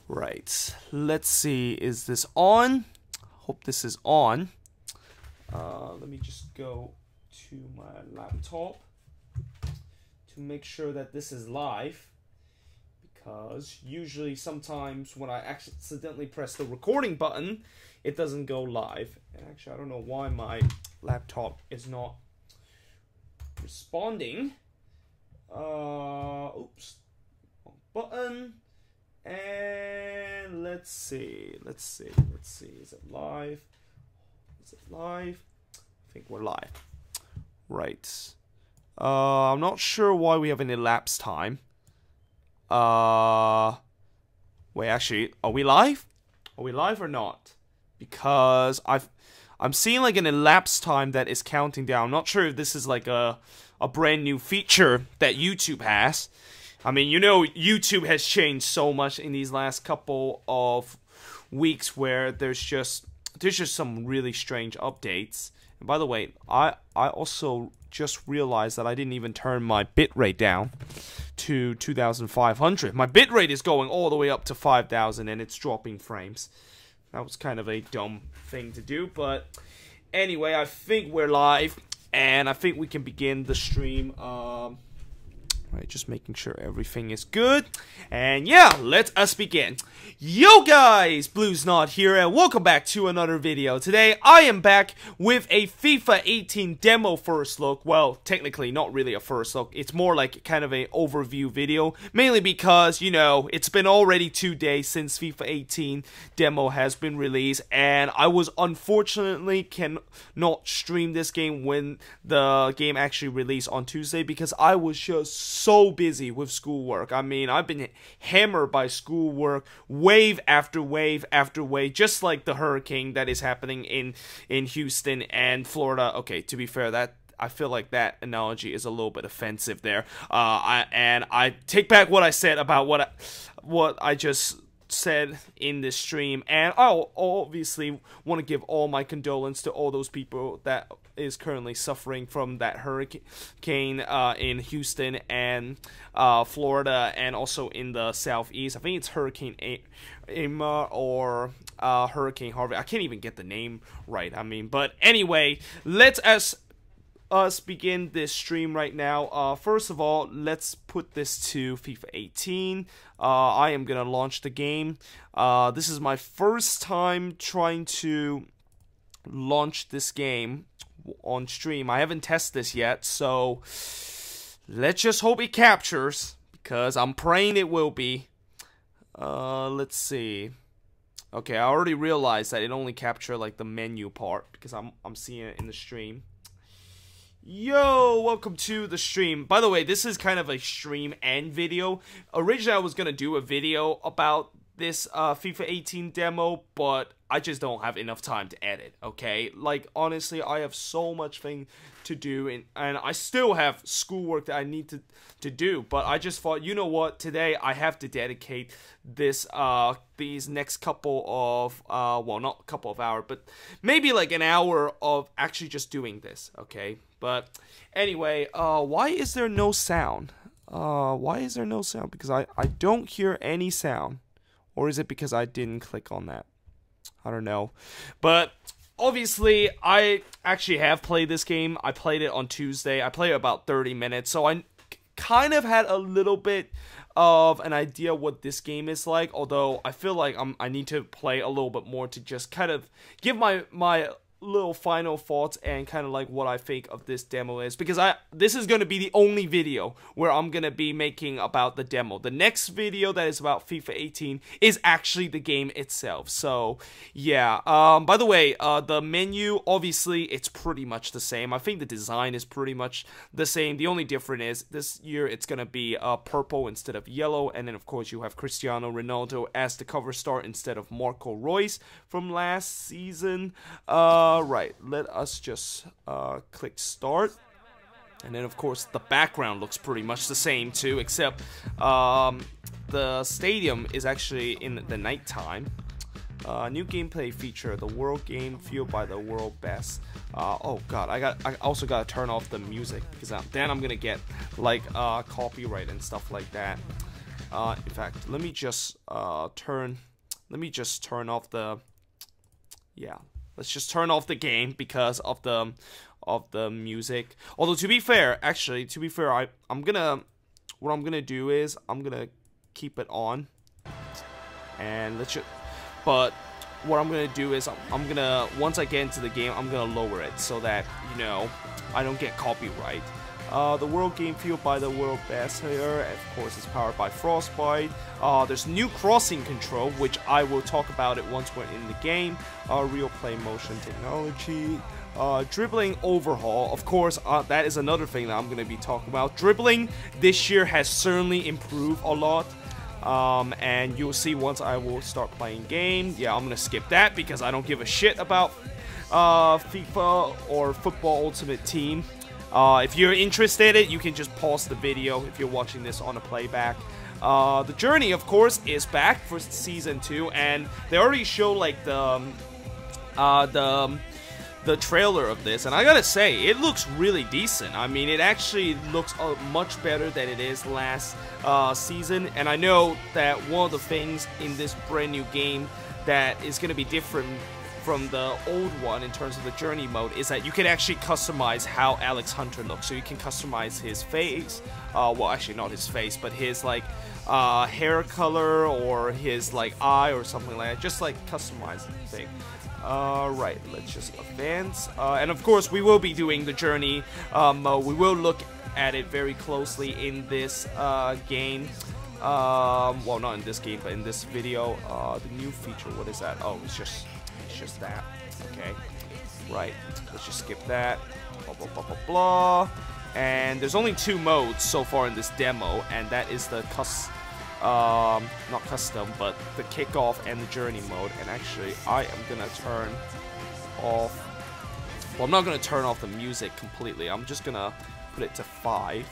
Right, let's see, is this on? Hope this is on. Let me just go to my laptop to make sure that this is live, because usually sometimes when I accidentally press the recording button, it doesn't go live. And actually, I don't know why my laptop is not responding. Oops, wrong button. And let's see, is it live? Is it live? I think we're live. Right. I'm not sure why we have an elapsed time. Wait, actually, are we live? Are we live or not? Because I'm seeing like an elapsed time that is counting down. I'm not sure if this is like a brand new feature that YouTube has. I mean, you know, YouTube has changed so much in these last couple of weeks where there's just some really strange updates. And by the way, I also just realized that I didn't even turn my bitrate down to 2500. My bitrate is going all the way up to 5000 and it's dropping frames. That was kind of a dumb thing to do, but anyway, I think we're live and I think we can begin the stream. Right, just making sure everything is good. And yeah, let us begin. Yo guys, Blues Not here, and welcome back to another video. Today, I am back with a FIFA 18 demo first look. Well, technically not really a first look. It's more like kind of an overview video. Mainly because, you know, it's been already 2 days since FIFA 18 demo has been released. And I was unfortunately cannot stream this game when the game actually released on Tuesday, because I was just so busy with schoolwork. I mean, I've been hammered by schoolwork wave after wave after wave, just like the hurricane that is happening in Houston and Florida. Okay, to be fair, that I feel like that analogy is a little bit offensive there. I take back what I said about what I just said in this stream, and I obviously want to give all my condolence to all those people that is currently suffering from that hurricane in Houston and Florida, and also in the southeast. I think it's Hurricane Irma or Hurricane Harvey. I can't even get the name right. I mean, but anyway, let us begin this stream right now. First of all, let's put this to FIFA 18. I am gonna launch the game. This is my first time trying to launch this game on stream. I haven't tested this yet, so let's just hope it captures, because I'm praying it will be. Let's see. Okay, I already realized that it only captured like the menu part, because I'm seeing it in the stream. Yo, welcome to the stream. By the way, this is kind of a stream and video. Originally, I was gonna do a video about this FIFA 18 demo, but I just don't have enough time to edit, okay? Like, honestly, I have so much thing to do, and I still have schoolwork that I need to do, but I just thought, you know what, today I have to dedicate this, these next couple of, well, not a couple of hours, but maybe like an hour of actually just doing this, okay? But anyway, why is there no sound? Why is there no sound? Because I don't hear any sound. Or is it because I didn't click on that? I don't know. But obviously, I actually have played this game. I played it on Tuesday. I played it about 30 minutes. So I kind of had a little bit of an idea what this game is like. Although I feel like I need to play a little bit more to just kind of give my little final thoughts and kind of like what I think of this demo is, because this is going to be the only video where I'm going to be making about the demo. The next video that is about FIFA 18 is actually the game itself. So yeah, by the way, the menu, obviously it's pretty much the same. I think the design is pretty much the same. The only difference is this year it's going to be purple instead of yellow, and then of course you have Cristiano Ronaldo as the cover star instead of Marco Reus from last season. Right, let us just click start, and then of course the background looks pretty much the same too, except the stadium is actually in the nighttime. New gameplay feature, the world game fueled by the world best. Oh god, I also gotta turn off the music, because then I'm gonna get like copyright and stuff like that. In fact, let me just turn off the, yeah, let's just turn off the game because of the music. Although to be fair, what I'm gonna do is I'm gonna keep it on, and but what I'm gonna do is I'm gonna, once I get into the game, I'm gonna lower it so that, you know, I don't get copyright. The World Game Field by the World Best here, of course, is powered by Frostbite. There's new crossing control, which I will talk about it once we're in the game. Real play motion technology. Dribbling overhaul, of course, that is another thing that I'm going to be talking about. Dribbling this year has certainly improved a lot. And you'll see once I will start playing game. Yeah, I'm going to skip that because I don't give a shit about FIFA or Football Ultimate Team. If you're interested in it, you can just pause the video if you're watching this on a playback. The Journey, of course, is back for Season 2, and they already show like the trailer of this, and I gotta say, it looks really decent. I mean, it actually looks much better than it is last season, and I know that one of the things in this brand new game that is gonna be different from the old one in terms of the Journey mode is that you can actually customize how Alex Hunter looks. So you can customize his face, well, actually not his face, but his like hair color or his like eye or something like that, just like customize the thing. Right, let's just advance. And of course, we will be doing the Journey mode. We will look at it very closely in this game. Well, not in this game, but in this video. The new feature, what is that? Oh, it's just that. Okay. Right, let's just skip that. Blah, blah, blah, blah, blah. And there's only 2 modes so far in this demo, and that is the not custom, but the kickoff and the Journey mode. And actually, I am gonna turn off, well, I'm not gonna turn off the music completely. I'm just gonna put it to 5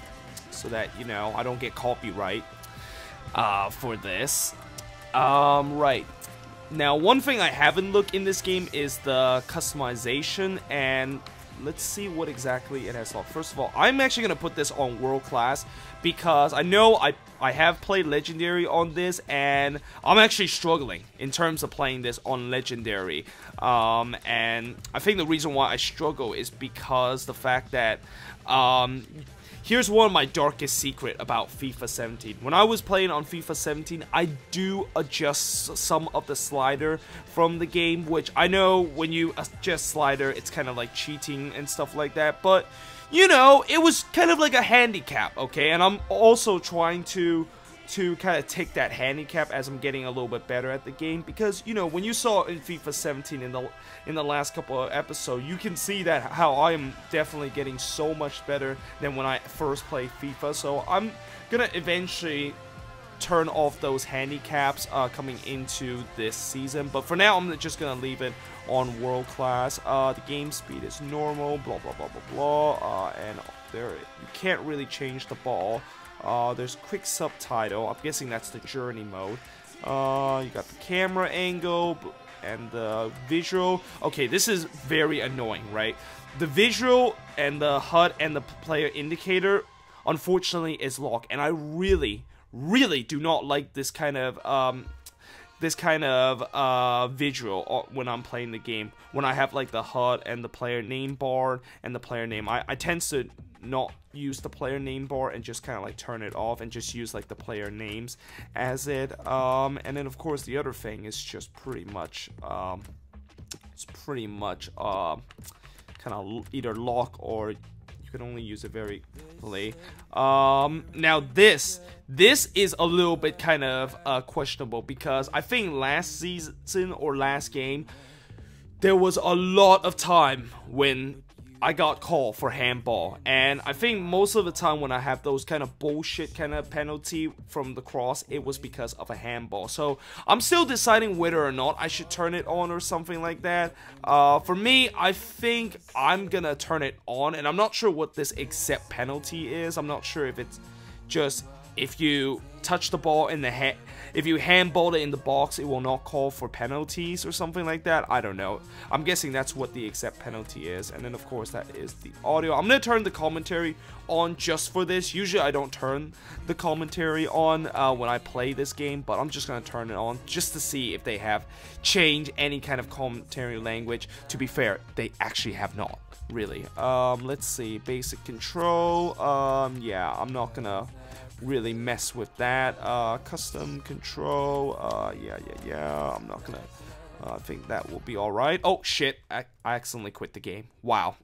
so that, you know, I don't get copyright for this. Right. Now, one thing I haven't looked in this game is the customization, and let's see what exactly it has locked. First of all, I'm actually going to put this on World Class because I know I have played Legendary on this, and I'm actually struggling in terms of playing this on Legendary. And I think the reason why I struggle is because the fact that here's one of my darkest secret about FIFA 17. When I was playing on FIFA 17, I do adjust some of the slider from the game, which I know when you adjust slider, it's kind of like cheating and stuff like that, but, you know, it was kind of like a handicap, okay? And I'm also trying to kind of take that handicap as I'm getting a little bit better at the game, because, you know, when you saw in FIFA 17 in the last couple of episodes, you can see that how I am definitely getting so much better than when I first played FIFA. So I'm gonna eventually turn off those handicaps coming into this season, but for now I'm just gonna leave it on World Class. The game speed is normal, blah blah blah blah blah, and there you can't really change the ball. There's quick subtitle. I'm guessing that's the Journey mode. You got the camera angle and the visual. Okay, this is very annoying, right? The visual and the HUD and the player indicator, unfortunately, is locked, and I really do not like this kind of visual when I'm playing the game. When I have like the HUD and the player name bar and the player name, I tend to not use the player name bar and just kind of like turn it off and just use like the player names as it. And then of course the other thing is just pretty much kind of either lock or you can only use it very quickly. Now this is a little bit kind of questionable, because I think last season or last game there was a lot of time when I got called for handball, and I think most of the time when I have those kind of bullshit kind of penalty from the cross, it was because of a handball. So I'm still deciding whether or not I should turn it on or something like that. For me, I think I'm gonna turn it on, and I'm not sure what this accept penalty is. I'm not sure if it's just if you touch the ball in the head, if you handball it in the box, it will not call for penalties or something like that. I don't know. I'm guessing that's what the exact penalty is. And then, of course, that is the audio. I'm going to turn the commentary on just for this. Usually, I don't turn the commentary on when I play this game, but I'm just going to turn it on just to see if they have changed any kind of commentary language. To be fair, they actually have not, really. Let's see. Basic control. Yeah, I'm not going to really mess with that. Custom control, yeah, I'm not gonna, I think that will be alright. Oh shit, I accidentally quit the game. Wow.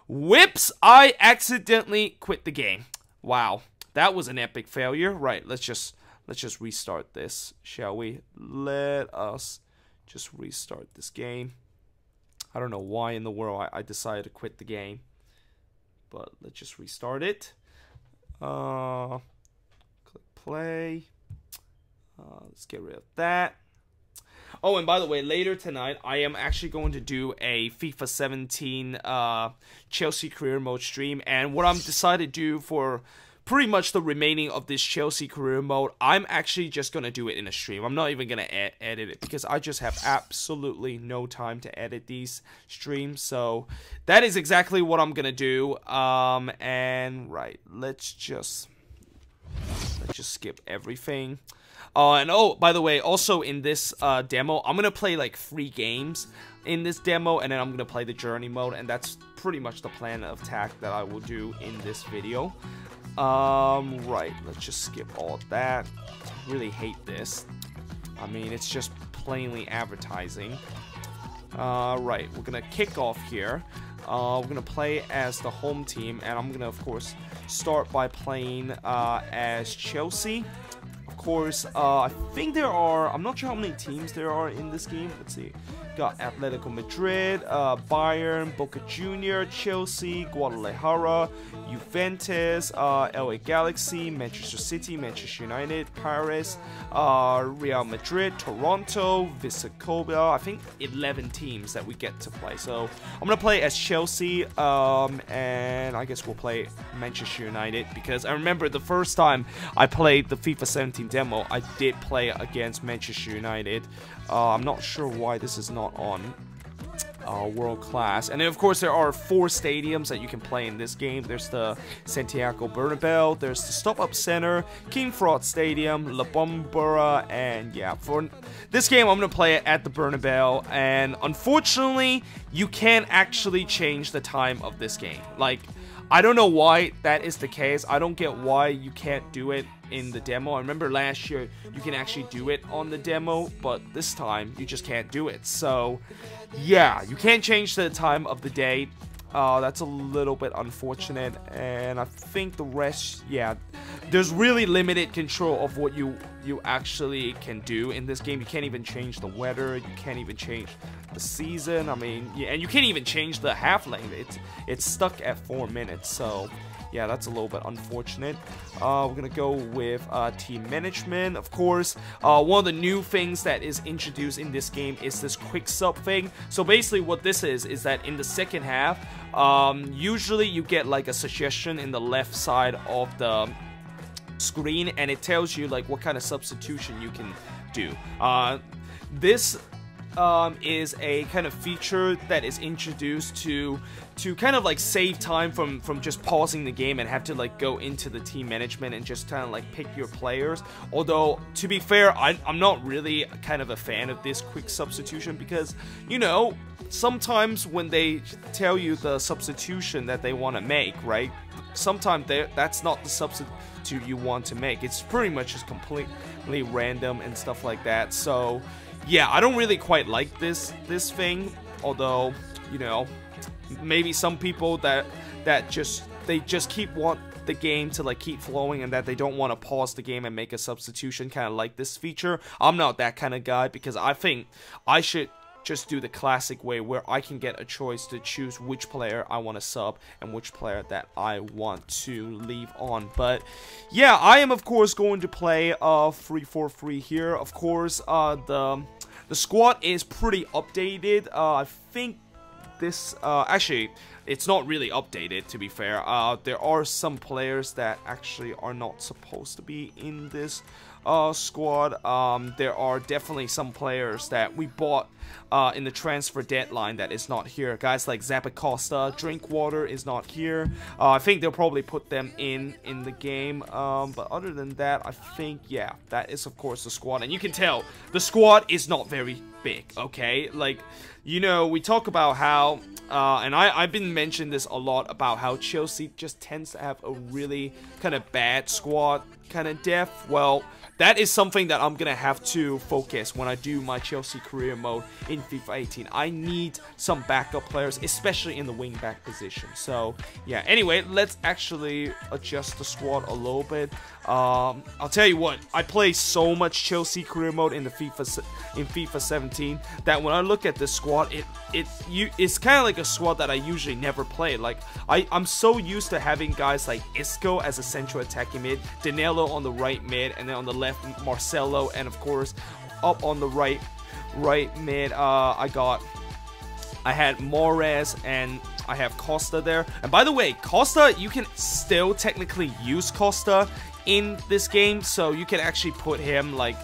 Whips, I accidentally quit the game. Wow, that was an epic failure. Right, let's just restart this, shall we? Let us just restart this game. I don't know why in the world I decided to quit the game, but let's just restart it. Play. Let's get rid of that. Oh, and by the way, later tonight, I am actually going to do a FIFA 17 Chelsea career mode stream. And what I'm decided to do for pretty much the remaining of this Chelsea career mode, I'm actually just going to do it in a stream. I'm not even going to edit it because I just have absolutely no time to edit these streams. So that is exactly what I'm going to do. And right, let's just skip everything. And oh, by the way, also in this demo, I'm gonna play like 3 games in this demo, and then I'm gonna play the journey mode, and that's pretty much the plan of attack that I will do in this video. Right, let's just skip all that. Really hate this. I mean, it's just plainly advertising. Right, we're gonna kick off here. We're gonna play as the home team, and I'm gonna, of course, start by playing as Chelsea. Of course, I think there are, I'm not sure how many teams there are in this game. Let's see. Got Atletico Madrid, Bayern, Boca Juniors, Chelsea, Guadalajara, Juventus, LA Galaxy, Manchester City, Manchester United, Paris, Real Madrid, Toronto, Viscobia. I think 11 teams that we get to play. So I'm going to play as Chelsea, and I guess we'll play Manchester United, because I remember the first time I played the FIFA 17 demo, I did play against Manchester United. I'm not sure why this is not on World Class. And then, of course, there are 4 stadiums that you can play in this game. There's the Santiago Bernabeu, there's the Stop Up Center, King Fraud Stadium, La Bombera, and yeah, for this game, I'm going to play it at the Bernabeu. And unfortunately, you can't actually change the time of this game. Like, I don't know why that is the case. I don't get why you can't do it in the demo. I remember last year you can actually do it on the demo, but this time you just can't do it. So yeah, you can't change the time of the day. That's a little bit unfortunate, and I think the rest, yeah, there's really limited control of what you actually can do in this game. You can't even change the weather, you can't even change the season. I mean, yeah, and you can't even change the half length. It's stuck at 4 minutes, so yeah, that's a little bit unfortunate. We're gonna go with team management. Of course, one of the new things that is introduced in this game is this quick sub thing. So basically what this is that in the second half, usually you get like a suggestion in the left side of the screen, and it tells you like what kind of substitution you can do. This is a kind of feature that is introduced to kind of like save time from just pausing the game and have to like go into the team management and just kind of like pick your players. Although, to be fair, I'm not really kind of a fan of this quick substitution, because, you know, sometimes when they tell you the substitution that they want to make, right, sometimes that's not the substitute you want to make. It's pretty much just completely random and stuff like that. So yeah, I don't really quite like this thing, although, you know, maybe some people that just want the game to like keep flowing, and that they don't want to pause the game and make a substitution kind of like this feature. I'm not that kind of guy, because I think I should just do the classic way where I can get a choice to choose which player I want to sub and which player that I want to leave on. But yeah, I am of course going to play 3-4-3 here. Of course, the squad is pretty updated. I think this actually, it's not really updated, to be fair. There are some players that actually are not supposed to be in this squad. There are definitely some players that we bought in the transfer deadline that is not here. Guys like Zappacosta, Drinkwater is not here. I think they'll probably put them in the game. But other than that, I think, yeah, that is of course the squad. And you can tell the squad is not very big, okay? Like, you know, we talk about how, and I've been mentioning this a lot about how Chelsea just tends to have a really kind of bad squad kind of depth. Well, that is something that I'm gonna have to focus when I do my Chelsea career mode in FIFA 18. I need some backup players, especially in the wing back position. So yeah, anyway, let's actually adjust the squad a little bit. I'll tell you what, I play so much Chelsea career mode in the FIFA 17 that when I look at this squad, it's kind of like a squad that I usually never play. Like I'm so used to having guys like Isco as a central attacking mid, Danilo on the right mid, and then on the left Marcelo, and of course up on the right mid I had Morez, and I have Costa there. And by the way, Costa, you can still technically use Costa in this game, so you can actually put him like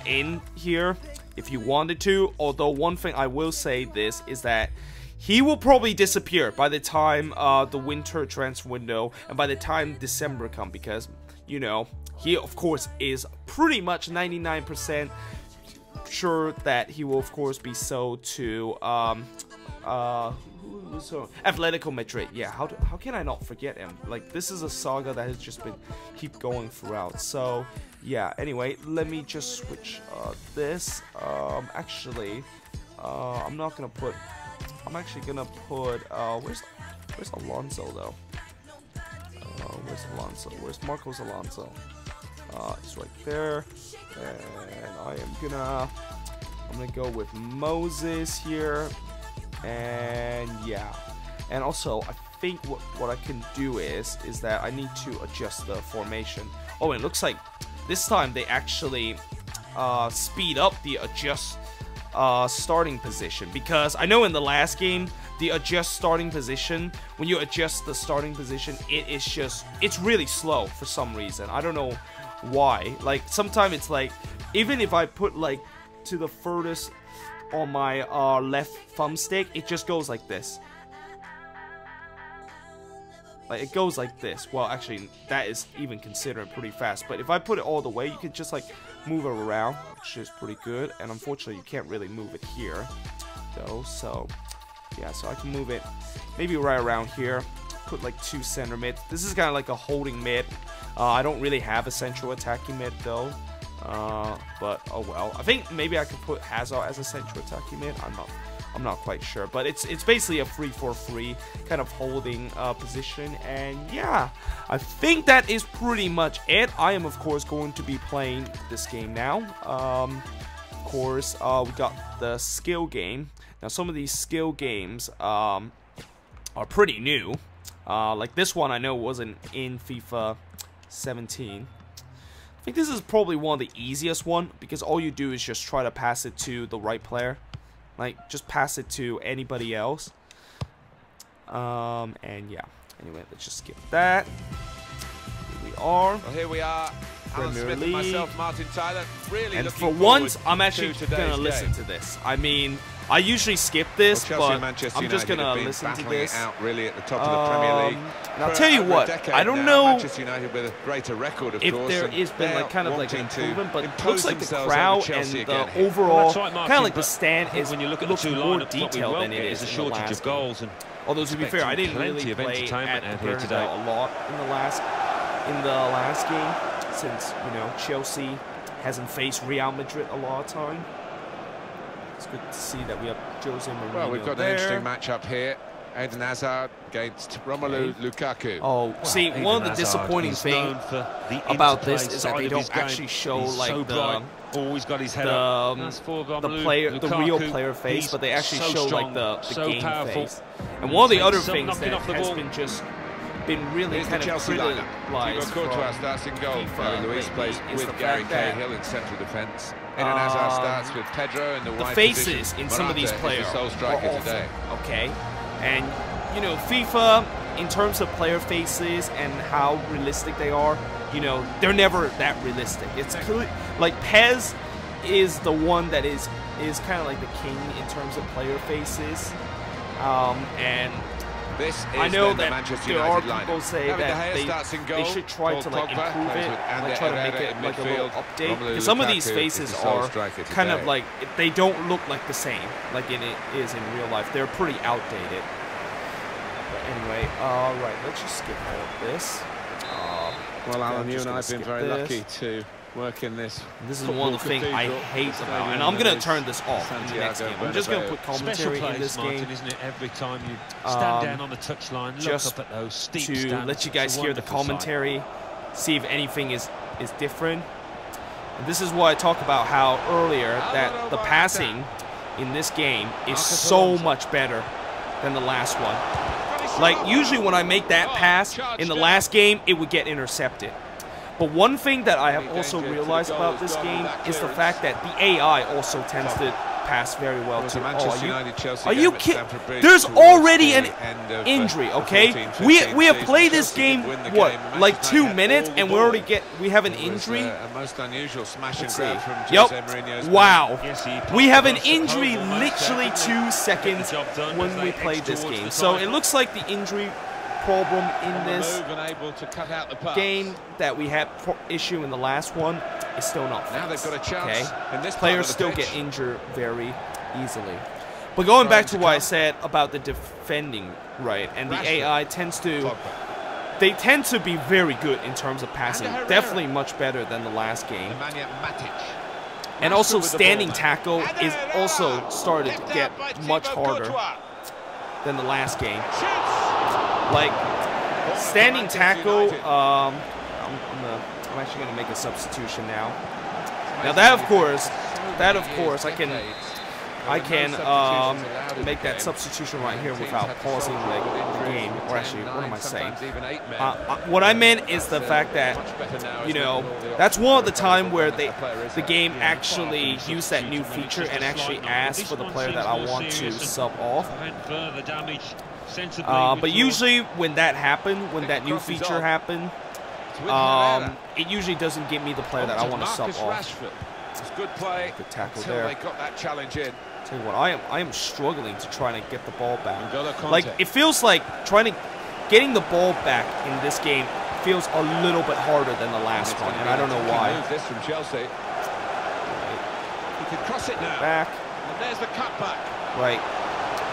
in here if you wanted to. Although one thing I will say this is that he will probably disappear by the time the winter transfer window and by the time December come, because you know he of course is pretty much 99% sure that he will of course be sold to Atletico Madrid. Yeah, how can I not forget him? Like, this is a saga that has just been keep going throughout. So yeah, anyway, let me just switch this. Actually, I'm actually gonna put where's Alonso though? Where's Alonso? Where's Marcos Alonso? It's right there. And I'm gonna go with Moses here. And yeah, and also I think what I can do is that I need to adjust the formation. Oh, and it looks like this time they actually speed up the adjust starting position, because I know in the last game the adjust starting position, when you adjust the starting position, it's really slow for some reason. I don't know why. Like, sometimes it's like, even if I put like to the furthest on my left thumbstick, it just goes like this. Like, it goes like this. Well, actually, that is even considered pretty fast. But if I put it all the way, you can just like move it around, which is pretty good. And unfortunately, you can't really move it here, though. So yeah, so I can move it maybe right around here. Put like 2 center mids. This is kind of like a holding mid. I don't really have a central attacking mid though. But oh well. I think maybe I could put Hazard as a central attacking mid. I'm not quite sure, but it's basically a 3-4-3 kind of holding position. And yeah, I think that is pretty much it. I am of course going to be playing this game now. Of course, we got the skill game. Now some of these skill games are pretty new. Like this one I know wasn't in FIFA 17. I think this is probably one of the easiest one, because all you do is just try to pass it to the right player. Like, just pass it to anybody else. And yeah. Anyway, let's just skip that. Here we are. Well, here we are. Alan Smith and myself, Martin Tyler. Really, and for once, I'm actually gonna listen to this. I mean, I usually skip this, but I'm just gonna listen to this. Out really at the top of the Premier League. And I'll tell you what, I don't know Manchester United with a greater record, of if course, there has been like kind of like an improvement, but it looks like the crowd and the overall kind of like the stand is when you look at the two more lineups, detailed than it is a shortage of goals. And although to be fair, I didn't really play at here today a lot in the last game, since you know Chelsea hasn't faced Real Madrid a lot of time. It's good to see that we have Jose Mourinho. Well, we've got an interesting matchup here. Eden Hazard against Romelu Lukaku. Oh, well, see, Eden one of the disappointing things about this is that they don't actually show like always got his head up. The real player face, but they actually show like the game face. And one of the other things that has been really kind of criticized starts in goal. Luis plays with Gary Cahill in central defence. Eden Hazard starts with Pedro in the wide faces position. in some of these Morata players is the sole are striker awful, today. okay? And, you know, FIFA, in terms of player faces and how realistic they are, you know, they're never that realistic. It's clear, like Pez is the one that is kind of like the king in terms of player faces, and I know that there are people say that they should try to like improve it, like try to make it like a little update. Because some of these faces are kind of like, they don't look like the same like it is in real life. They're pretty outdated. But anyway, right, let's just skip all of this. Well, Alan, you and I have been very lucky to work in this. This is one of the things I hate about, and I'm going to turn this off in the next game. I'm just going to put commentary in this game, Martin, isn't it? Every time you stand down on the touchline, look up at those steep to stands. let you guys hear the commentary, see if anything is different. And this is what I talked about, how earlier that the passing in this game is so much better than the last one. Like, usually when I make that pass in the last game, it would get intercepted. But one thing that I have also realized about this game is the fact that the AI also tends to pass very well too. Are you kidding? There's already an injury, okay? We have played this game, what, like 2 minutes, and we have an injury? Let's see. Yep. Wow. We have an injury literally 2 seconds when we played this game. So it looks like the injury problem in this game that we had issue in the last one is still not fixed. Now they've got a chance. Okay? Players still get injured very easily. But going back to what I said about the defending, right, and the AI tends to be very good in terms of passing. Definitely much better than the last game. And also standing tackle is also started to get much harder than the last game. Like, standing tackle, I'm actually going to make a substitution now. Now that of course, I can make that substitution right here without pausing the game. Or actually, what am I saying? What I meant is the fact that, you know, that's one of the time where the game actually used that new feature and actually asked for the player that I want to sub off. But usually when that happened, when that new feature happened, it usually doesn't give me the player that I want to sub off. Good play. Good tackle there. They got that challenge in. Tell you what, I am struggling to try to get the ball back. Like, it feels like getting the ball back in this game feels a little bit harder than the last one, and I don't know why. This from Chelsea. He could cross it now. Back. And there's the cutback. Right.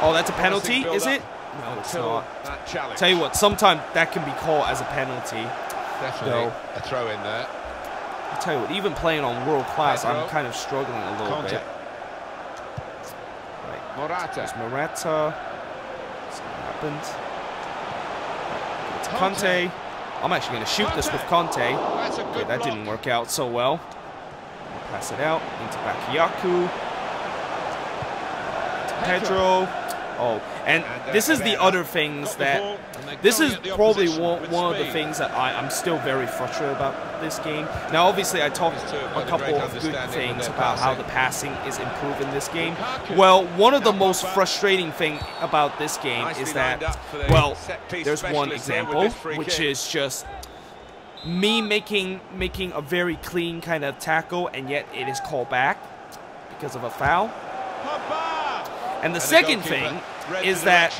Oh, that's a penalty, is it? No, it's not. Tell you what, sometimes that can be called as a penalty. Definitely a throw in there. I tell you what, even playing on world class, I'm kind of struggling a little bit. Right. Morata. There's Morata. See what happens. Right. It's Conte. I'm actually going to shoot this with Conte. Okay, that didn't work out so well. I'll pass it out into Bakayoko. Pedro. Oh, and this is the other things that... This is probably one of the things that I'm still very frustrated about this game. Now, obviously, I talked a couple of good things about how the passing is improved in this game. Well, one of the most frustrating things about this game is that, well, there's one example, which is just me making a very clean kind of tackle, and yet it is called back because of a foul. And the second thing is that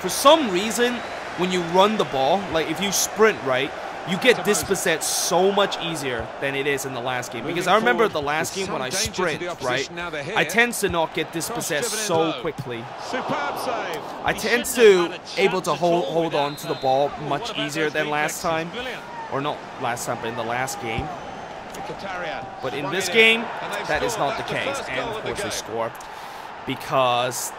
for some reason, when you run the ball, like if you sprint right, you get dispossessed so much easier than it is in the last game. Because I remember the last game when I sprint, right, I tend to not get dispossessed so quickly. I tend to able to hold on to the ball much easier than last time. Or not last time, but in the last game. But in this game, that is not the case. And of course they score. Because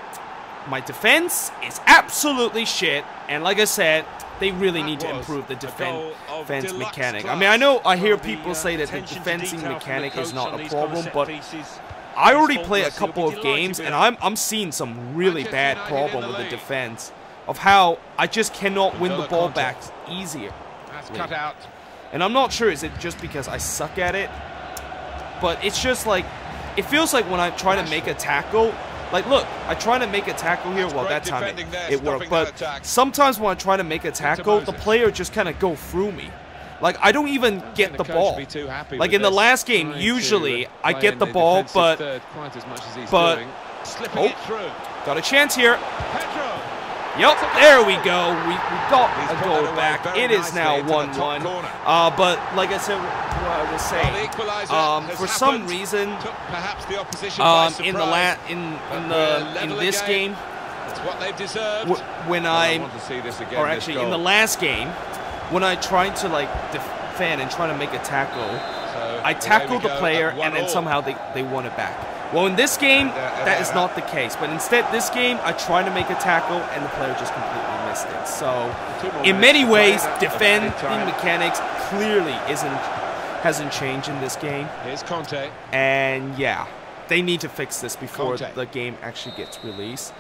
my defense is absolutely shit, and like I said, they really need to improve the defense mechanic. I mean, I hear people say that the defending mechanic is not a problem, but I already played a couple of games, and I'm seeing some really bad problem with the defense of how I just cannot win the ball back easier. That's cut out. And I'm not sure, is it just because I suck at it? but it's just like, it feels like when I try to make a tackle, like look, I try to make a tackle here, well that time it worked, but sometimes when I try to make a tackle, the player just kind of go through me. Like I don't even get the ball. Like in the last game, usually I get the ball, but got a chance here. Yep, there we go. We got a goal back. It is now 1-1. But like I said, what I was saying, for some reason, in this game, when in the last game, when I tried to like defend and try to make a tackle, I tackled the player and then somehow they won it back. Well, in this game, that is not the case. But instead, this game, I tried to make a tackle, and the player just completely missed it. So, in many ways, defending mechanics clearly hasn't changed in this game. Here's Conte. And yeah, they need to fix this before the game actually gets released.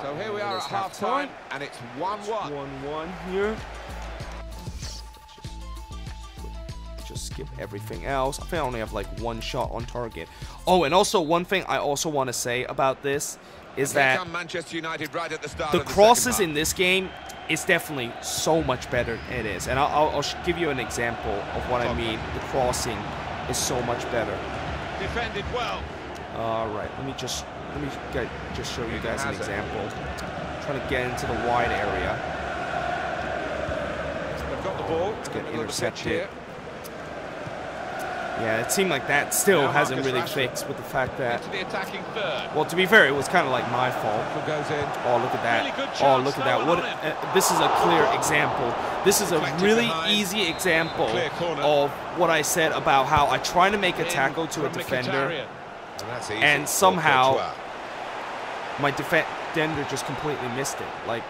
So here we are at half-time, and it's 1-1. 1-1 here. Just skip everything else. I think I only have like one shot on target. Oh, and also one thing I also want to say about this is that Manchester United right at the start the crosses in this game is definitely so much better than it is. And I'll give you an example of what I mean. The crossing is so much better. Defended well. All right, let me just show you guys an example. I'm trying to get into the wide area. They've got the ball. Let's get intercepted. Yeah, it seemed like that still hasn't really fixed with the fact that, well, to be fair, it was kind of like my fault. Oh, look at that. Oh, look at that. What? This is a clear example. This is a really easy example of what I said about how I try to make a tackle to a defender, and somehow my defender just completely missed it. Like,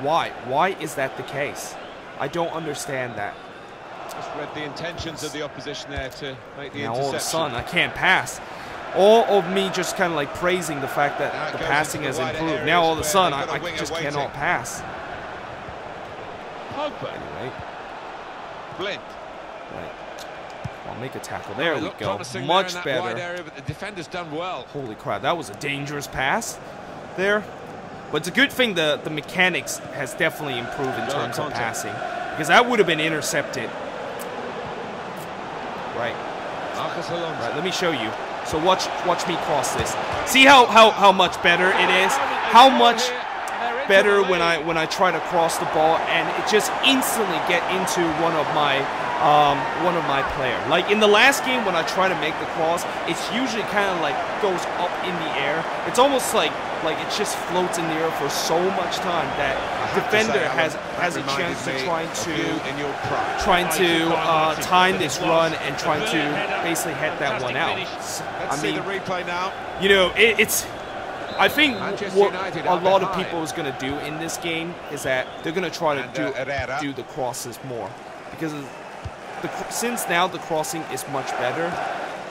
why? Why is that the case? I don't understand that. Just read the intentions of the opposition there to make the interception. Now all of a sudden I can't pass. All of me just kind of like praising the fact that the passing has improved. Now all of a sudden I just cannot pass. Anyway. Blind. Right. I'll make a tackle. There we go. Much better. Area, but the defender's done well. Holy crap, that was a dangerous pass there. But it's a good thing the mechanics has definitely improved in terms of passing. Because that would have been intercepted. Right. Right, let me show you. So watch me cross this. See how much better it is? How much better when I try to cross the ball and it just instantly get into one of my player. Like in the last game when I try to make the cross, it's usually kind of like goes up in the air. It's almost like it just floats in the air for so much time that defender has a chance to trying to time this run and trying to basically head that one out. I mean, you know, it's. I think what a lot of people is going to do in this game is that they're going to try to do the crosses more because since now the crossing is much better.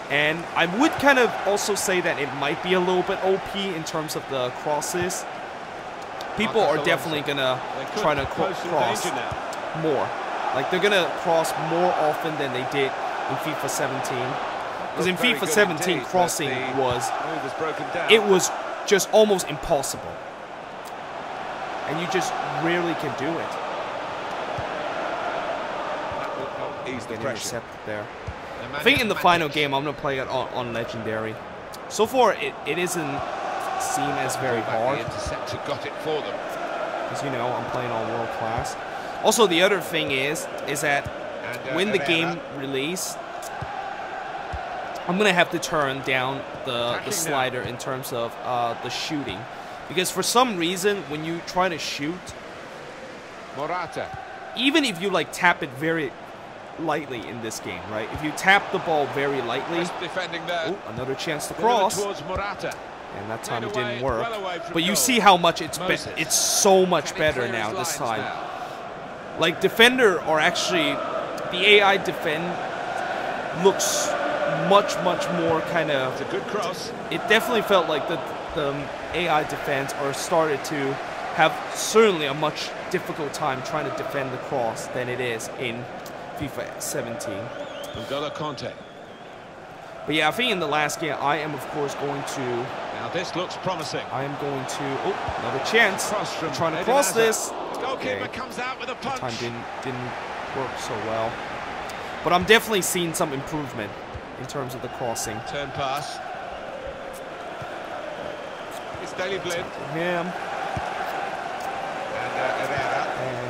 And I would kind of also say that it might be a little bit OP in terms of the crosses. People are definitely going to try to cross more. Like, they're going to cross more often than they did in FIFA 17. Because in FIFA 17, crossing was just almost impossible. And you just rarely can do it. Ease the pressure there. I think in the final game, I'm going to play it on Legendary. So far, it isn't seem as very hard. Got it for them. Because, you know, I'm playing on World Class. Also, the other thing is that when the game release, I'm going to have to turn down the slider in terms of the shooting. Because for some reason, when you try to shoot, Morata, even if you, like, tap it very lightly in this game, right? If you tap the ball very lightly, oh, another chance to cross, and that time it didn't work. But you see how much it's so much better now this time. Like defender or actually the AI defend looks much more kind of. It's a good cross. It definitely felt like the AI defense are started to have certainly a much difficult time trying to defend the cross than it is in FIFA 17. N'Golo Conte. But yeah, I think in the last game, I am, of course, going to... Now this looks promising. I am going to... Oh, another chance. I'm trying to cross this. Goalkeeper comes out with a punch. That time didn't work so well. But I'm definitely seeing some improvement in terms of the crossing. Turn pass. It's Daley Blind. Him.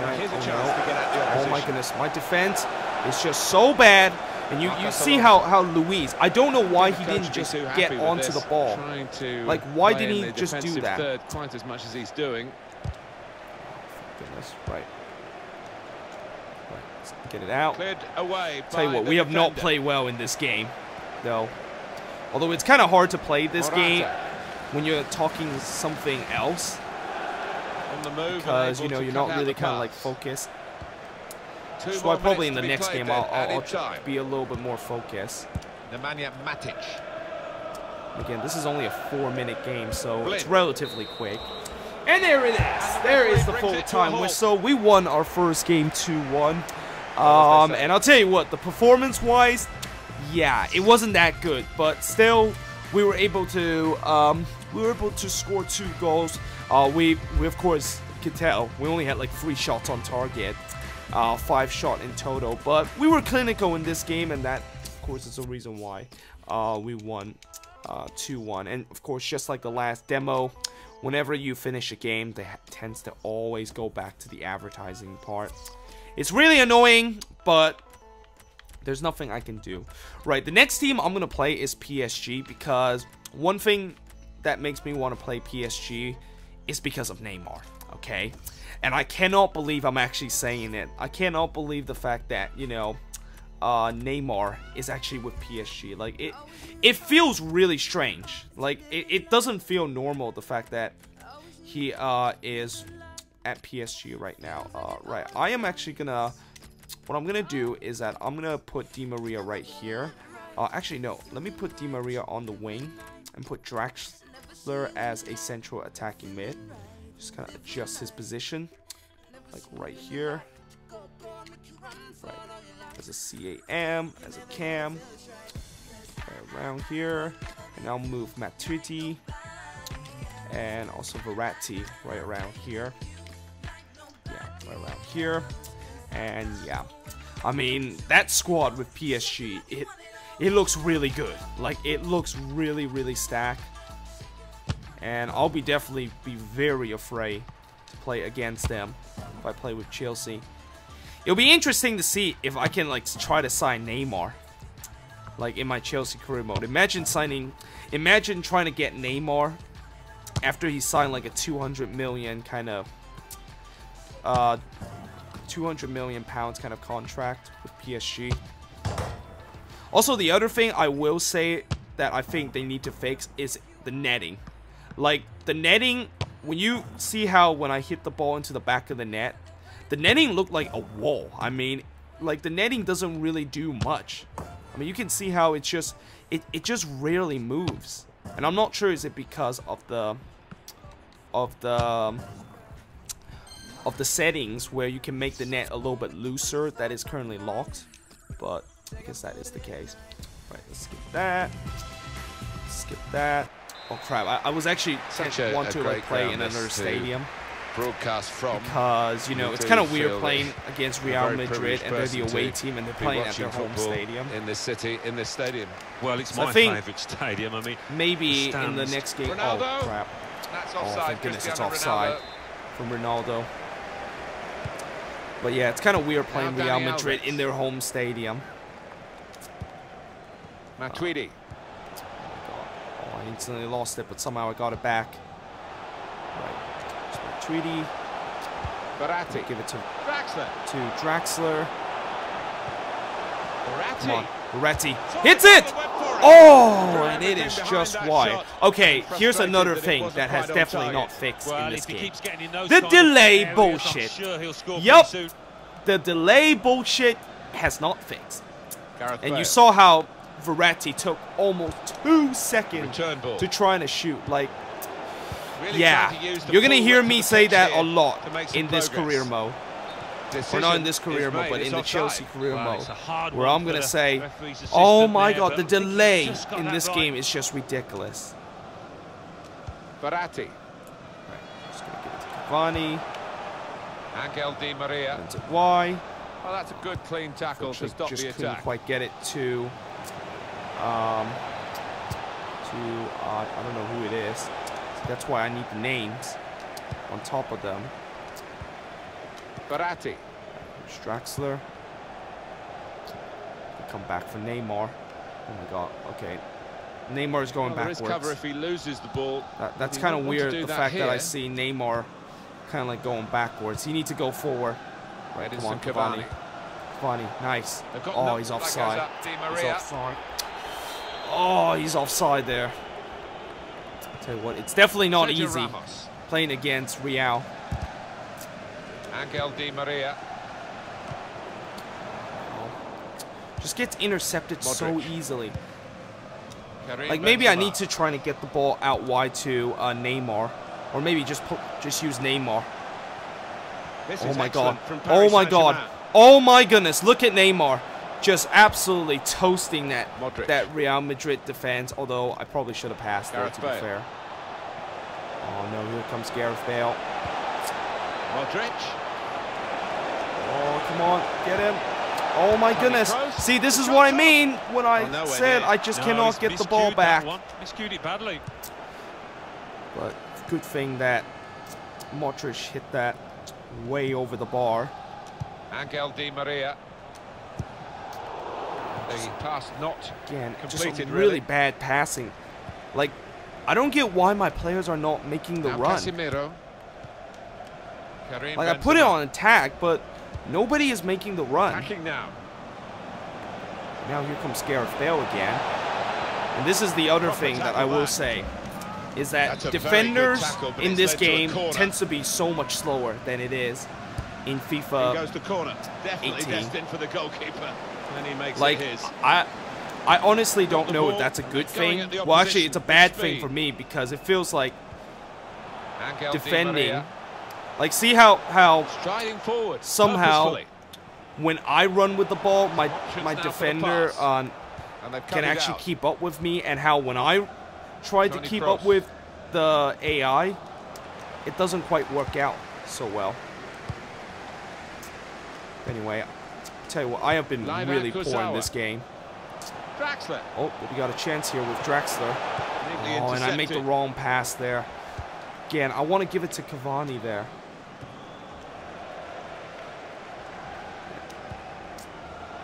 And here's a chance to get at the opposition. Oh my goodness, my defense is just so bad. And you see how Luis, I don't know why he didn't just get onto the ball. Like, why didn't he just do that? Third quite as much as he's doing. Goodness, right. Let's get it out. Cleared away. Tell you what, we have not played well in this game, though. Although it's kind of hard to play this game when you're talking something else. On the move, because, you know, you're not really kind of like focused. So I probably in the next game I'll be a little bit more focused. Nemanja Matic. Again, this is only a 4-minute game, so it's relatively quick. And there it is. There is the full time whistle. We won our first game 2-1. And I'll tell you what, the performance-wise, yeah, it wasn't that good, but still, we were able to score 2 goals. We of course could tell we only had like 3 shots on target. 5 shots in total, but we were clinical in this game, and that, of course, is the reason why we won 2-1. And of course, just like the last demo, whenever you finish a game, they tends to always go back to the advertising part. It's really annoying, but there's nothing I can do. Right, the next team I'm gonna play is PSG, because one thing that makes me want to play PSG is because of Neymar. Okay. And I cannot believe I'm actually saying it. I cannot believe the fact that, you know, Neymar is actually with PSG. Like, it feels really strange. Like, it doesn't feel normal, the fact that he is at PSG right now. Right, I am actually gonna... What I'm gonna do is that I'm gonna put Di Maria right here. Actually, no. Let me put Di Maria on the wing and put Draxler as a central attacking mid. Just kind of adjust his position, like right here, right, as a CAM, as a cam, right around here, and I'll move Matuidi, and also Verratti right around here, yeah, right around here, and yeah, I mean, that squad with PSG, it looks really good, like, it looks really stacked. And I'll definitely be very afraid to play against them if I play with Chelsea. It'll be interesting to see if I can, like, try to sign Neymar, like, in my Chelsea career mode. Imagine trying to get Neymar after he signed like a 200 million kind of 200 million pounds kind of contract with PSG. Also, the other thing I will say that I think they need to fix is the netting. Like, the netting, when you see how when I hit the ball into the back of the net, the netting looked like a wall. I mean, like, the netting doesn't really do much. I mean, you can see how it just rarely moves. And I'm not sure, is it because of the settings where you can make the net a little bit looser that is currently locked, but I guess that is the case. Right, let's skip that. Skip that. Oh crap! I was actually want to like play in another stadium. Broadcast from, because, you know, it's kind of weird playing against Real Madrid and they're the away team and they're playing at their home stadium. In this city, in this stadium. Well, it's my favourite stadium. I mean, maybe in the next game. Ronaldo. Oh crap! That's Oh, offside. thank goodness it's Cristiano offside Ronaldo. from Ronaldo. But yeah, it's kind of weird playing Now Real Dani Madrid Alves. in their home stadium. Matuidi. Oh, I instantly lost it, but somehow I got it back. Right, so Matuidi. Verratti. Give it to Draxler. Draxler. Verratti. Come on, Verratti hits it! Oh, and it is just wide. Okay, here's another thing that has definitely not fixed in this game. The delay bullshit. Yup, the delay bullshit has not fixed. And you saw how Verratti took almost 2 seconds to try and shoot. Like, yeah, you're gonna hear me say that a lot in this career mode. decision not in this career is mode, made. but It's in the offside. Chelsea career Well, mode, it's a hard where one I'm for gonna the say, referee's oh assistant my there, God, but the I think he's delay just got in that this right. game is just ridiculous. Verratti. Just gonna give it to Cavani. Angel Di Maria. Runs it wide. Well, that's a good clean tackle to stop Just the couldn't attack. quite get it to I don't know who it is. So that's why I need the names on top of them. Verratti. There's Draxler. Come back for Neymar. Oh my God. Okay. Neymar is going There is backwards. cover if he loses the ball. That's He kind of won't want to weird, do the that fact that I here. see Neymar kind of like going backwards. You need to go forward. Right, come on, Cavani. Cavani, nice. They've got Oh, no- he's that goes offside. up, Di He's Maria. offside. Oh, he's offside there. Tell you what, it's definitely not Sergio easy Ramos. playing against Real. Angel Di Maria. Just gets intercepted so Modric. easily. Karim Like maybe I Benzema. need to try to get the ball out wide to Neymar, or maybe just use Neymar. This Oh is my God! excellent from Oh Paris my God! Saint-Germain. Oh my goodness! Look at Neymar, just absolutely toasting Modric. that Real Madrid defense. Although I probably should have passed there, Gareth to be Bale. fair. Oh no! Here comes Gareth Bale. Modric. Oh come on, get him! Oh my goodness! Kroos. See, this is what I mean when I Oh, nowhere said near. I just No, cannot he's get the ball miscued that back. one. Miscued it badly. But good thing that Modric hit that way over the bar. Angel Di Maria. The pass not Again, just completed, really bad passing. Like, I don't get why my players are not making the Now run. Casemiro. Karim Like, I put it Benzema. on attack, but nobody is making the run. Attacking now. Now here comes Gareth Bale again. And this is the other Proper thing that I tackle will back. say, is that That's a very good defenders tackle, but in it's this led to a game corner. tends to be so much slower than it is in In FIFA. goes the corner. Definitely 18. destined for the goalkeeper. And he makes Like, it his. I honestly don't the know if ball, that's a good it's going thing. at the Well, actually, opposition it's a bad with thing speed. for me because it feels like Angel Di defending. Maria. Like, see how Striding forward. somehow purposefully. when I run with the ball, my Options now for the defender pass. on And they've cut can it actually out. keep up with me, and how when I try to Toni keep Kroos. up with the AI, it doesn't quite work out so well. Anyway, I'll tell you what, I have been Live really at poor in Kurzawa. this game. Draxler. Oh, but we got a chance here with Draxler. Neatly Oh, and I make the intercepted. wrong pass there. Again, I want to give it to Cavani there.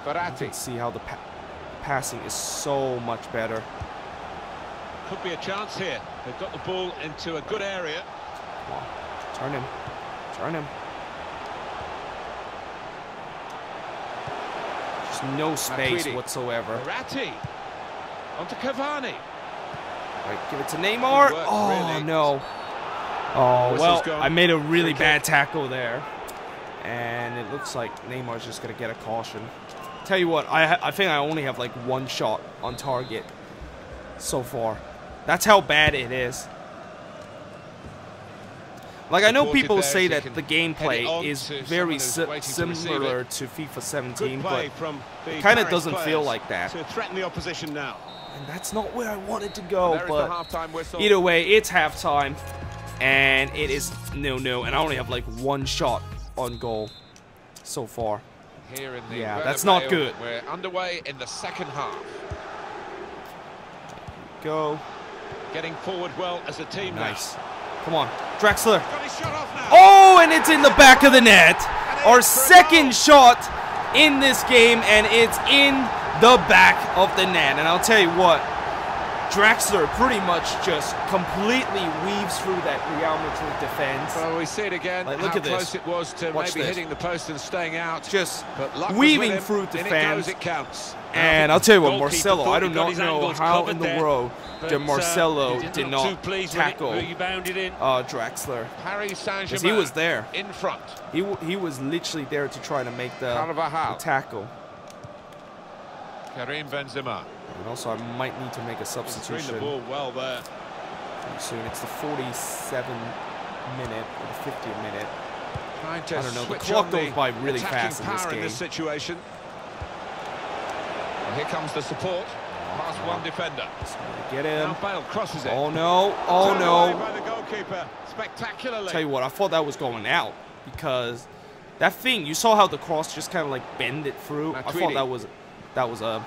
You Verratti. can see how the passing is so much better. Could be a chance here. They've got the ball into a good area. Come on. Turn him. Turn him. Just no space Matuidi. whatsoever. Verratti. Onto Cavani. Right, give it to Neymar. Good work, Oh, really. no. Oh, Whistle's well, gone. I made a really Free kick. bad tackle there. And it looks like Neymar's just going to get a caution. Tell you what, I think I only have like one shot on target so far. That's how bad it is. Like, I know Supported people there say so you that can the head it gameplay on is to very someone who's waiting to receive similar it. to FIFA Good 17, play but from the it kind of Paris doesn't feel players like that. to threaten the opposition now. And that's not where I wanted to go, There is the but half-time whistle. either way, it's halftime, and it is 0-0, and I only have like one shot on goal so far. Here in the Yeah, that's not good. We're underway in the second half. Go. Getting forward well as a team Nice. Come on. Draxler. now. Got his shot off now. Oh, and it's in the back of the net. Our second shot in this game, and it's in the back of the net. And I'll tell you what, Draxler pretty much just completely weaves through that Real Madrid defense. Well, we see it again. Like, look how at this. close it was to Watch maybe this. hitting the post and staying out. Just But luck was weaving with him. through In it defense. goes, it counts. And I'll tell you what, Goalkeeper Marcelo, thought I he do got not his know angles how covered in the there, world but, that Marcelo he did too not pleased when tackle he bounded in. Draxler. Paris Because Saint-Germain he was there. in front. He was literally there to try to make the Carvajal. tackle. Karim Benzema. And also, I might need to make a Screened the substitution ball well there. pretty soon. It's the 47th minute or the 50th minute. Trying to I don't know, the switch clock on goes by really attacking fast in this power game. in this situation. Well, here comes the support. Past one defender. Get him. Now Bale crosses it. Oh no, oh no. By the goalkeeper. Spectacularly. Tell you what, I thought that was going out because that thing, you saw how the cross just kind of like bend it through. I thought that was a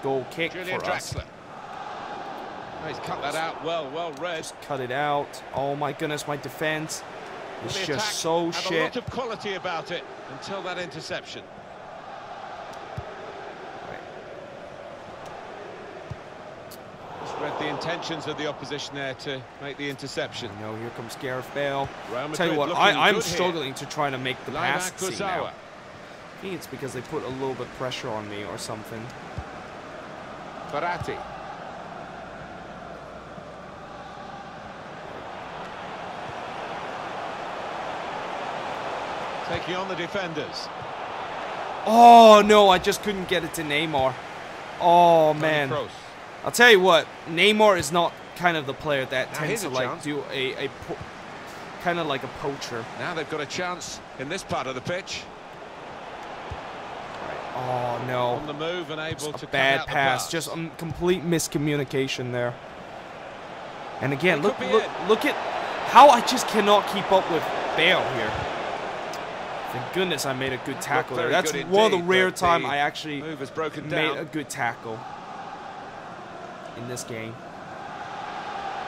goal kick Julian for us. Draxler. Oh, he's cut that out well read. Just cut it out. Oh my goodness, my defense is just so had shit. a lot of quality about it until that interception. Just read the intentions of the opposition there to make the interception. No, here comes Gareth Bale. Real Tell you Madrid what, looking I'm good struggling to try to make the here. pass Laibach see now. Kurzawa. I think it's because they put a little bit pressure on me or something. Verratti. Taking on the defenders. Oh no, I just couldn't get it to Neymar. Oh man. Kroos. I'll tell you what, Neymar is not kind of the player that Now tends here's to a like chance. do a kind of like a poacher. Now they've got a chance in this part of the pitch. Oh no. On the move and able to Bad cut out the pass, just a complete miscommunication there. And again, It could look at how I just cannot keep up with Bale here. Thank goodness I made a good tackle there. very That's good one of the indeed, rare but time the I actually move has broken made down. a good tackle in this game.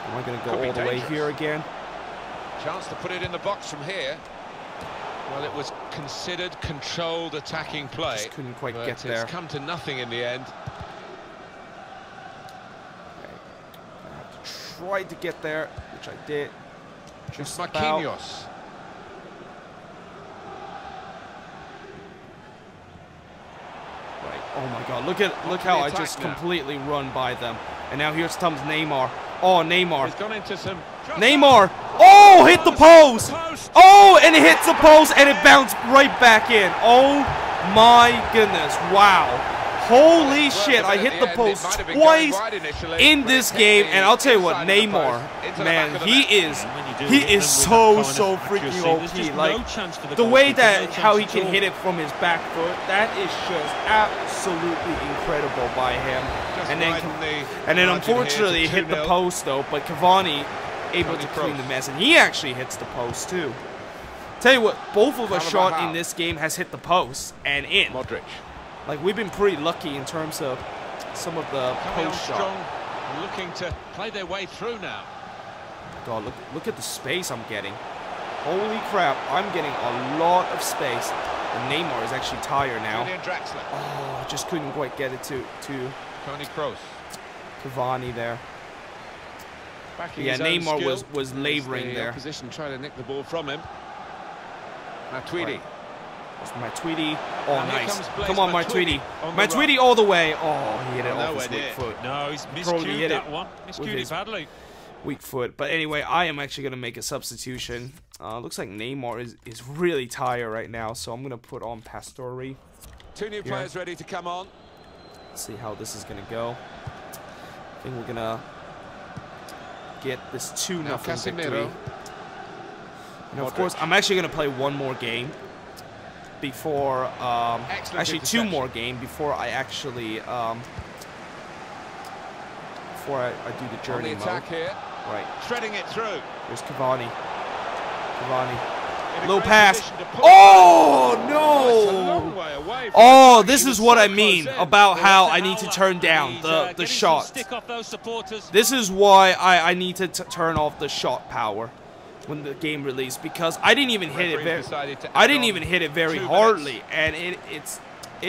Am I going to go Could be all the way dangerous. here again? Chance to put it in the box from here. Well, it was considered controlled attacking play. Just couldn't quite but get there. It's come to nothing in the end. Okay. I have to try to get there, which I did. Just about. Marquinhos. Right. Oh my God! Look how I just completely run by them. And now here comes Neymar. Oh, Neymar. He's gone into some... Neymar. Oh, hit the post. Oh, and it hits the post and it bounced right back in. Oh my goodness! Wow. Holy shit! I hit the post twice in this game, and I'll tell you what, Neymar, man, he is so freaking OP. Like the way that how he can hit it from his back foot, that is just absolutely incredible by him. And then unfortunately he hit the post though, but Cavani able to clean the mess, and he actually hits the post too. Tell you what, both of us shot in this game has hit the post and in. Modric. Like, we've been pretty lucky in terms of some of the post shot. Looking to play their way through now. God, look at the space I'm getting. Holy crap, I'm getting a lot of space. And Neymar is actually tired now. Julian Draxler. Oh, just couldn't quite get it to Toni Kroos. Cavani there. Backing Yeah, his own Neymar skill was laboring as the there. Opposition trying to nick the ball from him. Matuidi. Right. My Tweety. Oh, And here nice. comes Blaise Come on, my Matuidi Tweety. on My the Tweety run. all the way. Oh, he hit it off his Nowhere weak near. foot. No, he's Probably miscued hit that it one. with Miscued his it badly. Weak foot. But anyway, I am actually going to make a substitution. Looks like Neymar is really tired right now, so I'm going to put on Pastore. Two new players ready to come on. Let's see how this is going to go. I think we're going to get this 2-0 victory. And of course, I'm actually going to play one more game before, actually two more games before I actually, before I do the journey On the attack mode. here. Right. Threading it through. Here's Cavani. Cavani. In a Low great pass. position to pull Oh, It's a long no! way away from Oh, the this attack. is He what was I so mean close in. about how I need to turn down the getting some shot. stick off those supporters. This is why I need to turn off the shot power when the game released, because I didn't even hit it Referee very decided to I add didn't on even hit it very 2 hardly, and it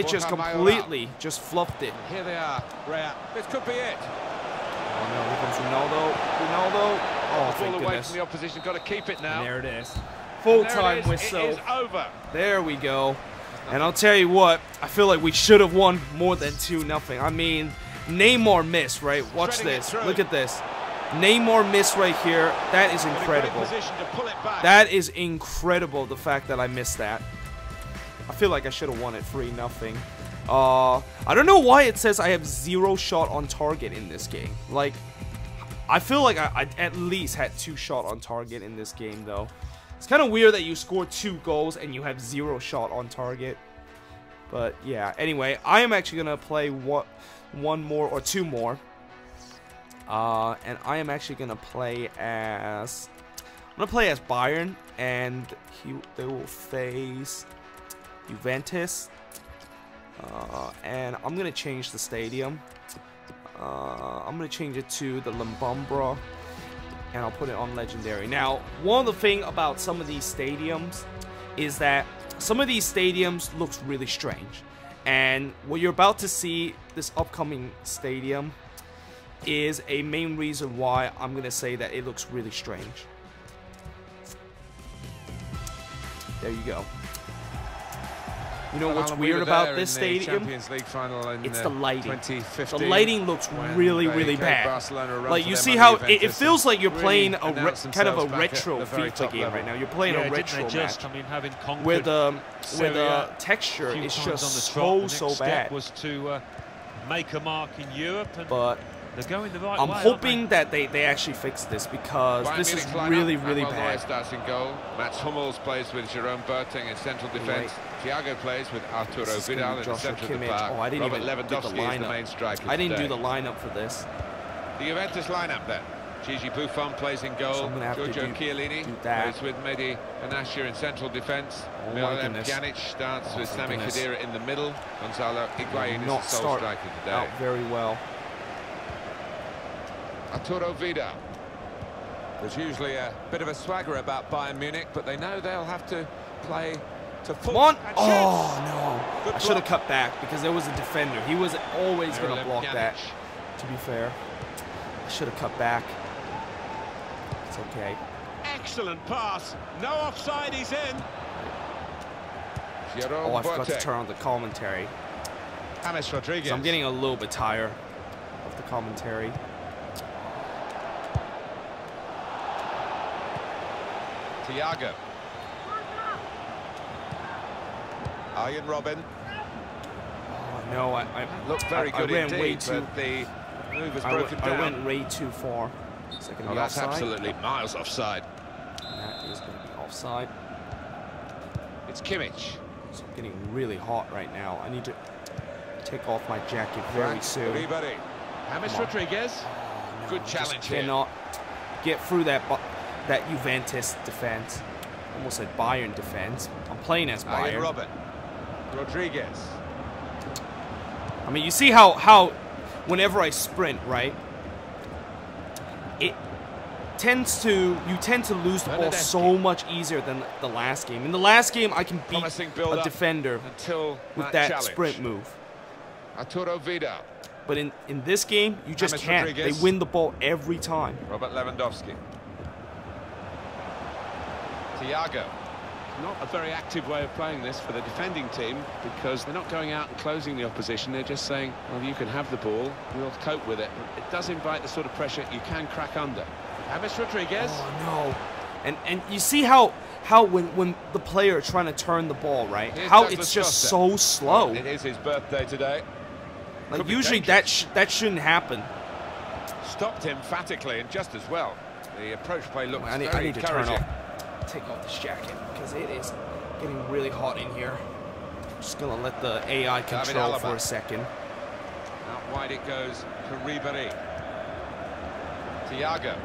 just Borja Mayoral. completely just fluffed it. Here they are, Rea. This could be it. Oh no, here comes Ronaldo. Ronaldo. Oh, Ball thank away goodness. from the opposition. Got to keep it now. And there it is. And Full-time there it is. whistle. It is over. There we go. And I'll tell you what, I feel like we should have won more than 2-0. I mean, Neymar missed, right? Watch Threading it this. through. Look at this. Neymar missed right here. That is In a great incredible. position to pull it back. That is incredible, the fact that I missed that. I feel like I should have won it 3-0. I don't know why it says I have 0 shot on target in this game. Like, I feel like I at least had 2 shot on target in this game, though. It's kind of weird that you score 2 goals and you have 0 shot on target. But yeah, anyway, I am actually gonna play one more or 2 more. And I am actually gonna play as Bayern, and they will face Juventus. And I'm gonna change the stadium. I'm gonna change it to the Lumbambra, and I'll put it on legendary. Now, one of the thing about some of these stadiums is that some of these stadiums looks really strange, and what you're about to see this upcoming stadium is a main reason why I'm gonna say that it looks really strange. There you go. You know what's weird about this stadium? It's the lighting. The lighting looks really, really bad. Like, you see how it feels like you're playing a kind of a retro FIFA game right now. You're playing a retro match, where the texture is just so bad. Was to make a mark in Europe, but they're going the right I'm way, hoping that they actually fix this, because this is really, really bad. Starts in goal. Mats Hummels plays with Jerome Boateng in central defence. Thiago plays with Arturo Vidal in the centre of the park. Oh, I didn't Robert even do the Lewandowski is the main lineup. striker I didn't today. do the lineup for this. The Juventus lineup then. Gigi Buffon plays in goal. So I'm gonna have Giorgio to Chiellini do that. plays with Mehdi Benatia in central defence. Oh my Miralem goodness. Pjanic starts with Oh, Sami goodness. Khedira in the middle. Gonzalo Higuain is the Not sole start striker today. out very well. Arturo Vidal. There's usually a bit of a swagger about Bayern Munich, but they know they'll have to play to full. Come on! And Oh no! Good I should have block. cut back, because there was a defender. He was always gonna Miralem block Pjanic. that. To be fair, I should have cut back. It's okay. Excellent pass. No offside, he's in. Jerome Oh, I forgot to Boateng. turn on the commentary. James Rodriguez. So I'm getting a little bit tired of the commentary. Thiago. Arjen Robben Oh no, I looked very good ran indeed, way too. but the move was I broken went down. way too far. Is that gonna Oh, be that's offside? absolutely miles offside. That is gonna be offside. It's Kimmich. So I'm getting really hot right now. I need to take off my jacket very soon. Ribery. James Come on. Rodriguez. Oh, no, Good I challenge just here. cannot get through that Juventus defense. Almost said Bayern defense. I'm playing as Arjen Bayern. Robben. Rodriguez. I mean, you see how whenever I sprint, right, you tend to lose the ball so much easier than the last game. In the last game, I can beat Promising a build-up defender until with that challenge. sprint move. Arturo Vidal. But in this game, you just James can't. Rodriguez. They win the ball every time. Robert Lewandowski. Thiago. Not a very active way of playing this for the defending team, because they're not going out and closing the opposition. They're just saying, well, you can have the ball, we'll cope with it. It does invite the sort of pressure you can crack under. James Rodriguez. Oh no! And you see how when the player is trying to turn the ball, right? Here's How Douglas it's just Costa. so slow. It is his birthday today. Like, Could be usually dangerous. that shouldn't happen. Stopped emphatically and just as well. The approach play looks I very need to turn encouraging. take off this jacket, because it is getting really hot in here. I'm just gonna let the AI control Alaba. for a second. Out wide it goes to Ribery. Thiago.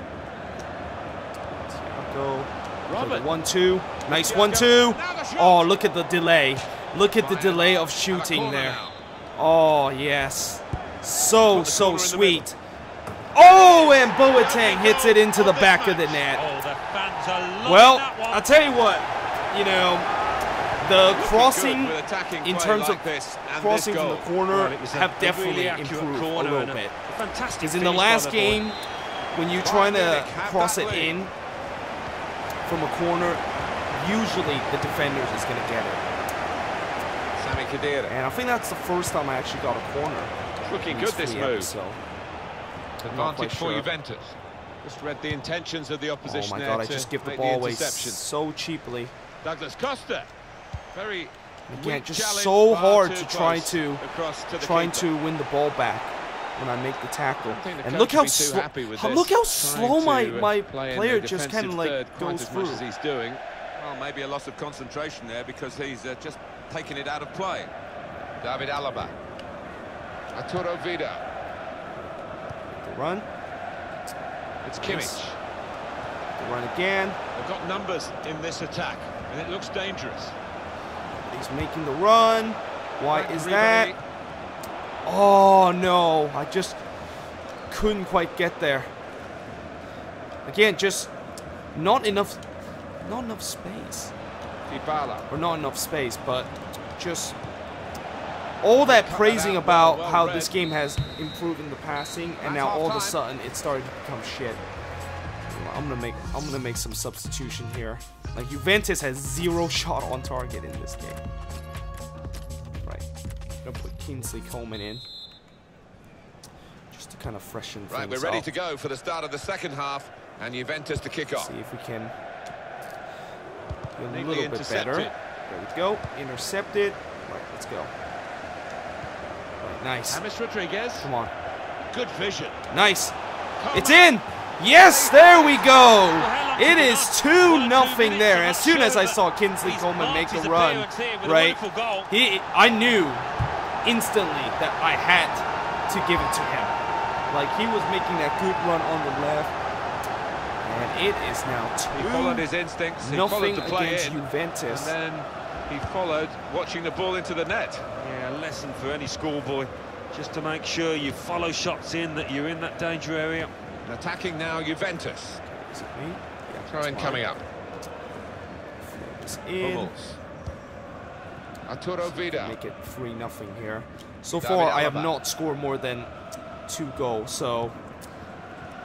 Go. Robert. 1-2. Nice Thiago. 1-2. Now the shot. Oh, look at the delay. Look at the Bayern delay of and a shooting corner there. now. Oh, yes. So Got the corner in the sweet. Oh, and Boateng hits it into the back of the net. Oh, the fans are loving Well, that one. I'll tell you what, you know, the Looking crossing good with attacking in play terms like of this and crossing this from the goal. corner Well, it was a have really definitely accurate improved a corner little and bit. a fantastic Because in the finish by last the game, boy. when you're trying to Munich have cross that it lead. in from a corner, usually the defenders is going to get it. Sami Khedira. And I think that's the first time I actually got a corner. Looking in good this free move. episode. Not Advantage quite for sure. Juventus. Just read the intentions of the Oh opposition my there god, I to just give the make ball away interception. so cheaply. Douglas Costa. Very Again, weak just challenge, so far hard too to try close to across to the keeper. win the ball back when I make the tackle. don't think the And coach look how would be too slow, happy with look this, how trying slow to, my play in player the just kind of defensive like third quite goes as through. much as he's doing. Well, maybe a loss of concentration there because he's just taken it out of play. David Alaba. Arturo Vidal. The run. It's Kimmich. The run again. They've got numbers in this attack, and it looks dangerous. He's making the run. Why is that? Oh no, I just couldn't quite get there. Again, just not enough space. Dybala. Or not enough space, but just all that praising about how this game has improved in the passing, and now all of a sudden it's starting to become shit. I'm gonna make some substitution here. Like, Juventus has 0 shot on target in this game. Right. I'm gonna put Kingsley Coman in. Just to kind of freshen things up. Right, we're ready to go for the start of the second half, and Juventus to kick off. See if we can be a little bit better. There we go. Intercepted. Right, let's go. Right, nice. James Rodriguez. Come on. Good vision. Nice. It's in. Yes, there we go. It is 2-0 there. As soon as I saw Kingsley Coman make a run, right, I knew instantly that I had to give it to him. Like, he was making that good run on the left, and it is now 2-0 He followed his instincts. He followed the play against in, Juventus. And then he followed, watching the ball into the net. Yeah, a lesson for any schoolboy, just to make sure you follow shots in, that you're in that danger area. Attacking now, Juventus. Is it me? Yeah, Throw-in coming up. It's in. Hummels. Arturo Vidal. Make it 3-0 here. So David far, I have Alaba. not scored more than 2 goals, so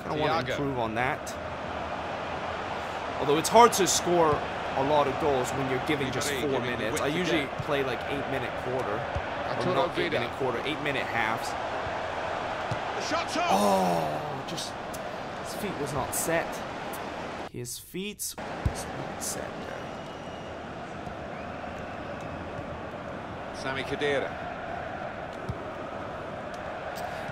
I want to Thiago. improve on that. Although it's hard to score a lot of goals when you're giving just 4 giving the minutes. width I usually again. play like 8-minute quarter. Or Arturo not Vidal. 8-minute quarter, 8-minute halves. The shot's off. Oh, just his feet was not set. His feet was not set there. Sami Khedira.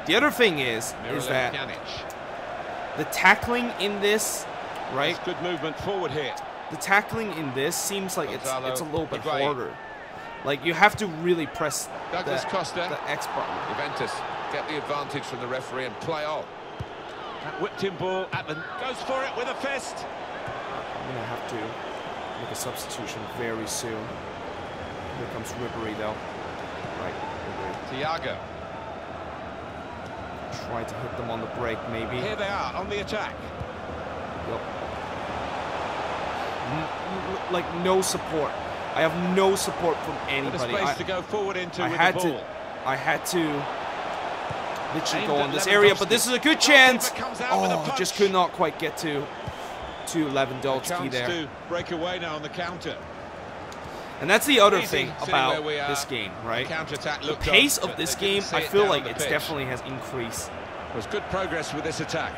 The other thing is Miralem that Pjanic. the tackling in this, right? That's good movement forward here. The tackling in this seems like it's a little bit Higuain. harder. Like, you have to really press Douglas Costa. the X button. Juventus get the advantage from the referee and play on. That whipped-in ball at the... Goes for it with a fist. I'm going to have to make a substitution very soon. Here comes Ribery, though. Right, Ribery. Thiago. Try to hit them on the break, maybe. Here they are on the attack. Yep. Like, no support. I have no support from With a anybody. space to go forward into I with had the ball. I had to literally go Aimed on at this area, but Lewandowski. this is a good chance. Goalkeeper comes out with a Oh, punch. just could not quite get to Lewandowski Chance there. to break away now on the counter. And that's the other Easy, thing sitting about where we are. this game, right? Counter-attack The looked pace on, of but this they didn't game, see I it feel down like the it pitch. definitely has increased. There's good progress with this attack.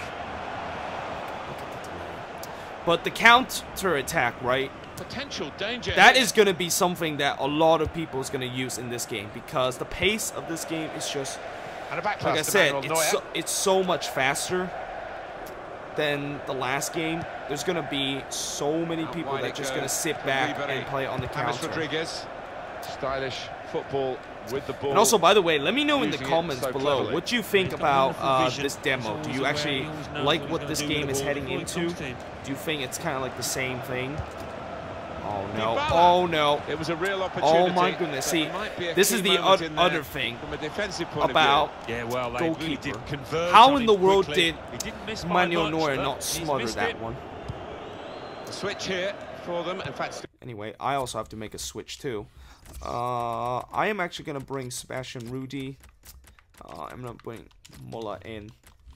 But the counter attack, right? Potential danger. That here. is going to be something that a lot of people is going to use in this game, because the pace of this game is just, And a back like I pass to said, Manuel Neuer. it's so much faster than the last game. There's going to be so many Out people wide that it just goes going to sit to back Ribery. and play on the James counter. Rodriguez. Stylish football with the ball. And also, by the way, let me know in the Using it comments so below cleverly. what you think He's got wonderful about vision. this demo. He's Do always you aware, actually he always knows like what what he's this gonna do game with is the heading ball before he into? comes to him. Do you think it's kind of like the same thing? Oh no! Dybala. Oh no! It was a real opportunity. Oh my goodness! but See, there might be a this key is the moment in there other thing from a defensive point about Yeah, well, they really goalkeeper. did converge How on in it the world quickly. did He didn't miss by Manuel much, Neuer but not he's smother missed that it. one? of view. A switch here for them. In fact, Anyway, I also have to make a switch too. I am actually gonna bring Sebastian Rudy. I'm gonna bring Muller in.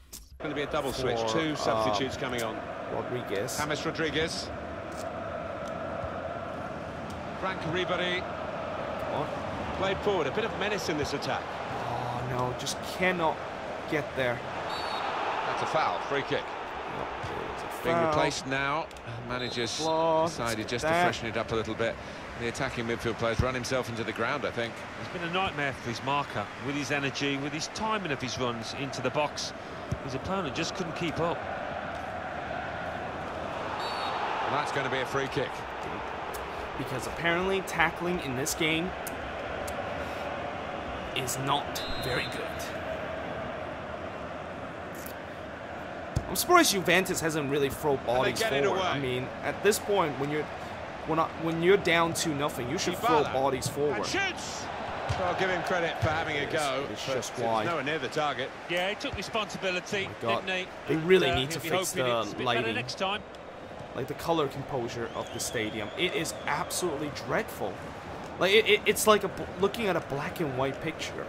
it's going to be a double switch. For, Two substitutes coming on. Rodriguez. James Rodriguez. Frank Ribery. Played forward. A bit of menace in this attack. Oh no! Just cannot get there. That's a foul. Free kick. It's a Being foul. replaced now. Managers Blocked. decided just to That. freshen it up a little bit. The attacking midfield player's run himself into the ground, I think. It's been a nightmare for his marker, with his energy, with his timing of his runs into the box. His opponent just couldn't keep up. And that's going to be a free kick. because apparently tackling in this game is not very good. I'm surprised Juventus hasn't really thrown bodies forward. I mean, at this point, when you're down 2-0, you should throw bodies forward. Well, give him credit for having a go. It's just why. Nowhere near the target. Yeah, he took responsibility, didn't he? They really need to fix the lighting. Next time. Like the color composure of the stadium. It is absolutely dreadful. Like it's like looking at a black and white picture.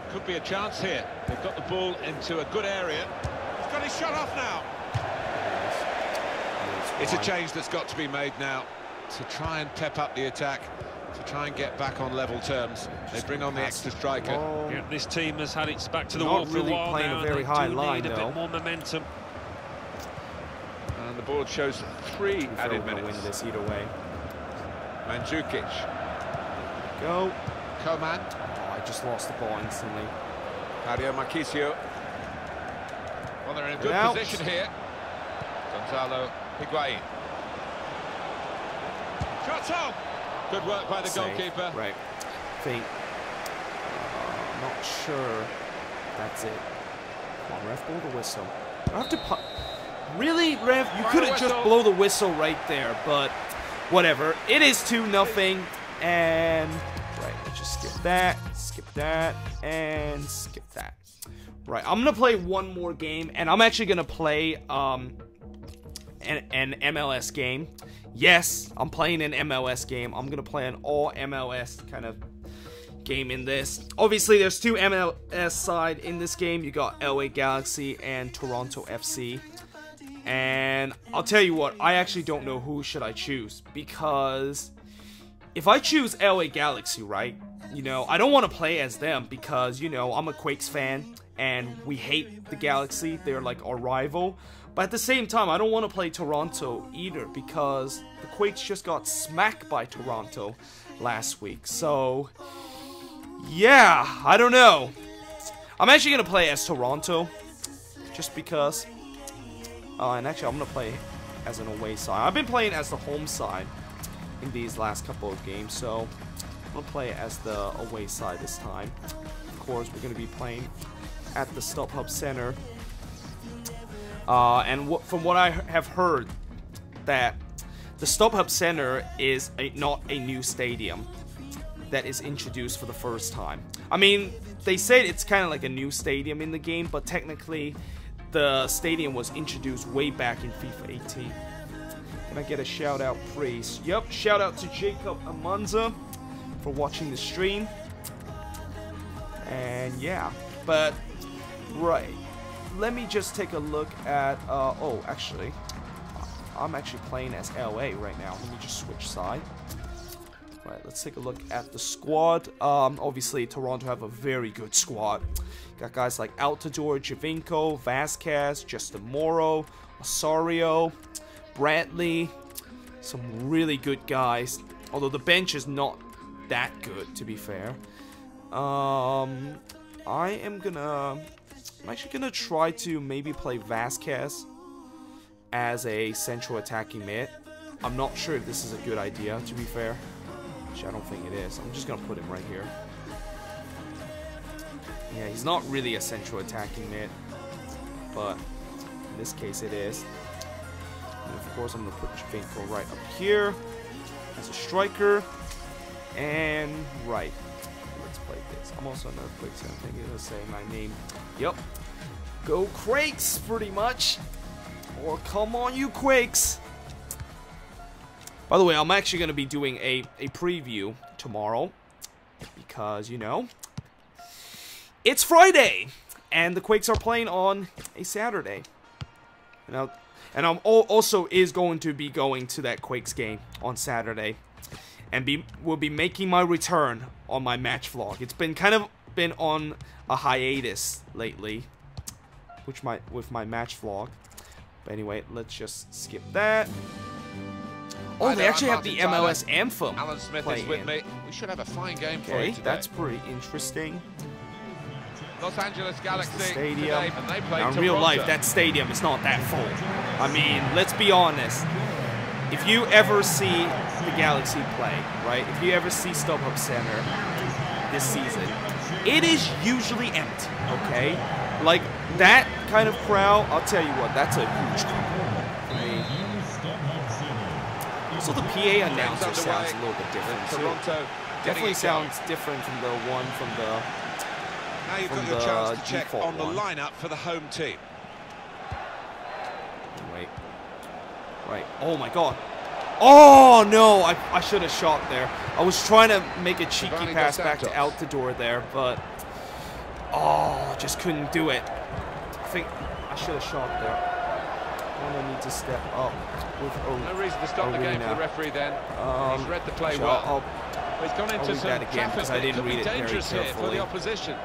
Could be a chance here. They've got the ball into a good area. He's got his shot off now. It's a change that's got to be made now to try and pep up the attack, to try and get back on level terms. They bring on the extra striker. Yeah, this team has had its back to the wall for a while playing now. A very high line, need a bit more momentum. And the board shows 3 added minutes. Win this either way. Mandzukic. Go. Coman. Oh, I just lost the ball instantly. Mario Marchisio. Well, they're in a good position here. Gonzalo Higuain. Shots on. Good work by the goalkeeper. Right. Think. Not sure. That's it. Come on, ref, blow the whistle. I have to. Really, ref? You could have just blow the whistle right there, but whatever. It is 2-0, and right. Let's just skip that, and skip that. Right. I'm gonna play one more game, and I'm actually gonna play an MLS game. Yes, I'm playing an MLS game. I'm gonna play an all MLS kind of game in this. Obviously, there's 2 MLS side in this game. You got LA Galaxy and Toronto FC. And I'll tell you what, I actually don't know who should I choose, because if I choose LA Galaxy, right, you know, I don't want to play as them because, you know, I'm a Quakes fan and we hate the Galaxy. They're like our rival. But at the same time, I don't want to play Toronto either because the Quakes just got smacked by Toronto last week. So, yeah, I don't know. I'm actually going to play as Toronto just because. And actually, I'm going to play as an away side. I've been playing as the home side in these last couple of games, so I'm going to play as the away side this time. Of course, we're going to be playing at the StubHub Center. And from what I have heard, that the StubHub Center is not a new stadium that is introduced for the first time. I mean, they said it's kind of like a new stadium in the game, but technically the stadium was introduced way back in FIFA 18. Can I get a shout out, please? Yep, shout out to Jacob Amanza for watching the stream. And yeah, but right, let me just take a look at oh, actually I'm actually playing as LA right now. Let me just switch side. Right, let's take a look at the squad. Obviously Toronto have a very good squad. Got guys like Altidore, Javinko, Vasquez, Justin Morrow, Osorio, Bradley. Some really good guys. Although the bench is not that good, to be fair. I'm actually gonna try to maybe play Vasquez as a central attacking mid. I'm not sure if this is a good idea, to be fair. Which I don't think it is. I'm just gonna put him right here. Yeah, he's not really a central attacking mid, but in this case it is. And of course I'm gonna put Javinko right up here as a striker. And right. Let's play this. I'm also another Quakes fan. I think it'll say my name. Yep. Go Quakes, pretty much. Or come on, you Quakes. By the way, I'm actually going to be doing a preview tomorrow. Because, you know, it's Friday. And the Quakes are playing on a Saturday. You know, and I'm also is going to be going to that Quakes game on Saturday. And will be making my return on my match vlog. It's been kind of been on a hiatus lately, with my match vlog. But anyway, let's just skip that. Oh, they actually have the MLS anthem. Alan Smith is with me. We should have a fine game for you today. That's pretty interesting. Los Angeles Galaxy stadium. Today, and they play now, in real life, that stadium is not that full. I mean, let's be honest. If you ever see the Galaxy play, right? If you ever see StubHub Center this season, it is usually empty, okay? Like, that kind of crowd, I'll tell you what, that's a huge compliment for me. So the PA announcer sounds a little bit different, too. Toronto Definitely sounds different from the one from the Now you've got your chance to check on the lineup for the home team. Wait. Right. Oh my god. Oh no! I should have shot there. I was trying to make a cheeky pass back to Altidore there, but just couldn't do it. I think I should have shot there. I need to step up with No reason to stop the game for the referee then. He's read the play well. well. He's gone into some that again because I didn't read it very carefully. For the opposition.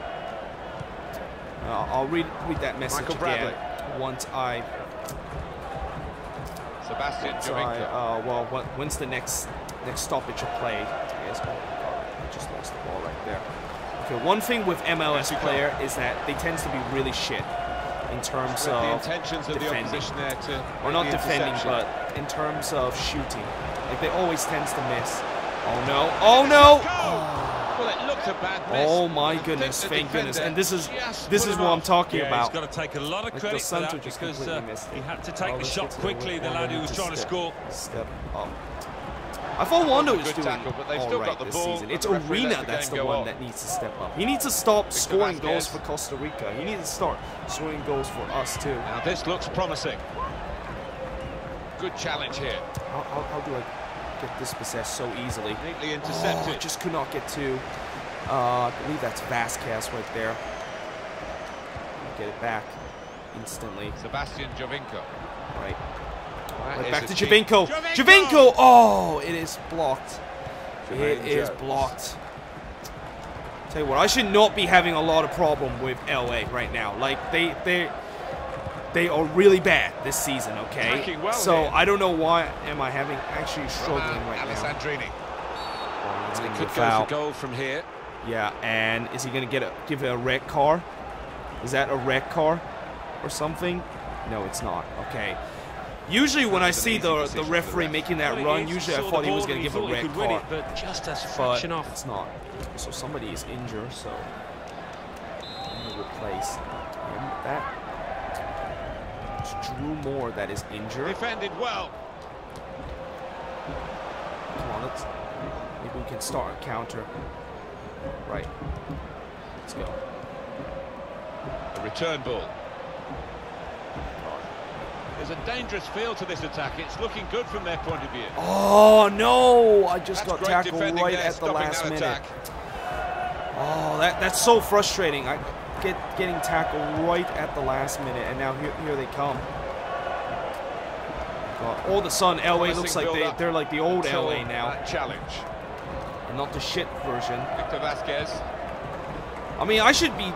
I'll read that message again once I. Sebastian Jovinko. Well, when's the next stoppage of play? Yes, oh my god, I just lost the ball right there. Okay, one thing with MLS player is that they tend to be really shit in terms of the intentions of defending. the opposition there to or not defending, but in terms of shooting. Like, they always tends to miss. Oh no! Oh no! Well, it looked a bad miss. Oh my goodness! Thank goodness! And this is what I'm talking about. He's got to take a lot of credit for that because he had to take the shot quickly. The lad who was trying to score. Step up. I thought Wando was doing tackle, but they've still got the this ball. season. It's Arena that's the one that needs to step up. He needs to stop scoring goals for Costa Rica. He needs to start scoring goals for us too. Now this looks promising. Good challenge here. How do I get this possessed so easily? Neatly intercepted. Just could not get to. I believe that's Vasquez right there. Get it back instantly. Sebastian Jovinko. Right. Right back to Jovinko. Jovinko! Oh, it is blocked. It is blocked. Tell you what, I should not be having a lot of problem with LA right now. Like, they are really bad this season, okay? Well so here. I don't know why am I actually struggling right now. Alessandrini. It's He gonna could be go foul. for goal from here. Yeah, and is he gonna give it a red card? Is that a red card or something? No, it's not. Okay. Usually when I see the referee making that run, usually I thought he was gonna give a red card, but just a but fraction off. it's not. So somebody is injured, so I'm gonna replace him with that. It's Drew Moore that is injured. Defended well. Come on, maybe we can start a counter. Right. Let's go. A return ball. There's a dangerous feel to this attack. It's looking good from their point of view. Oh no! I just That's got tackled right at the last minute. Attack. Oh, that's so frustrating. I getting tackled right at the last minute, and now here they come. God, all of a sudden, LA looks like they're like the old LA now. Challenge. And not the shit version. Victor Vasquez. I mean, I should be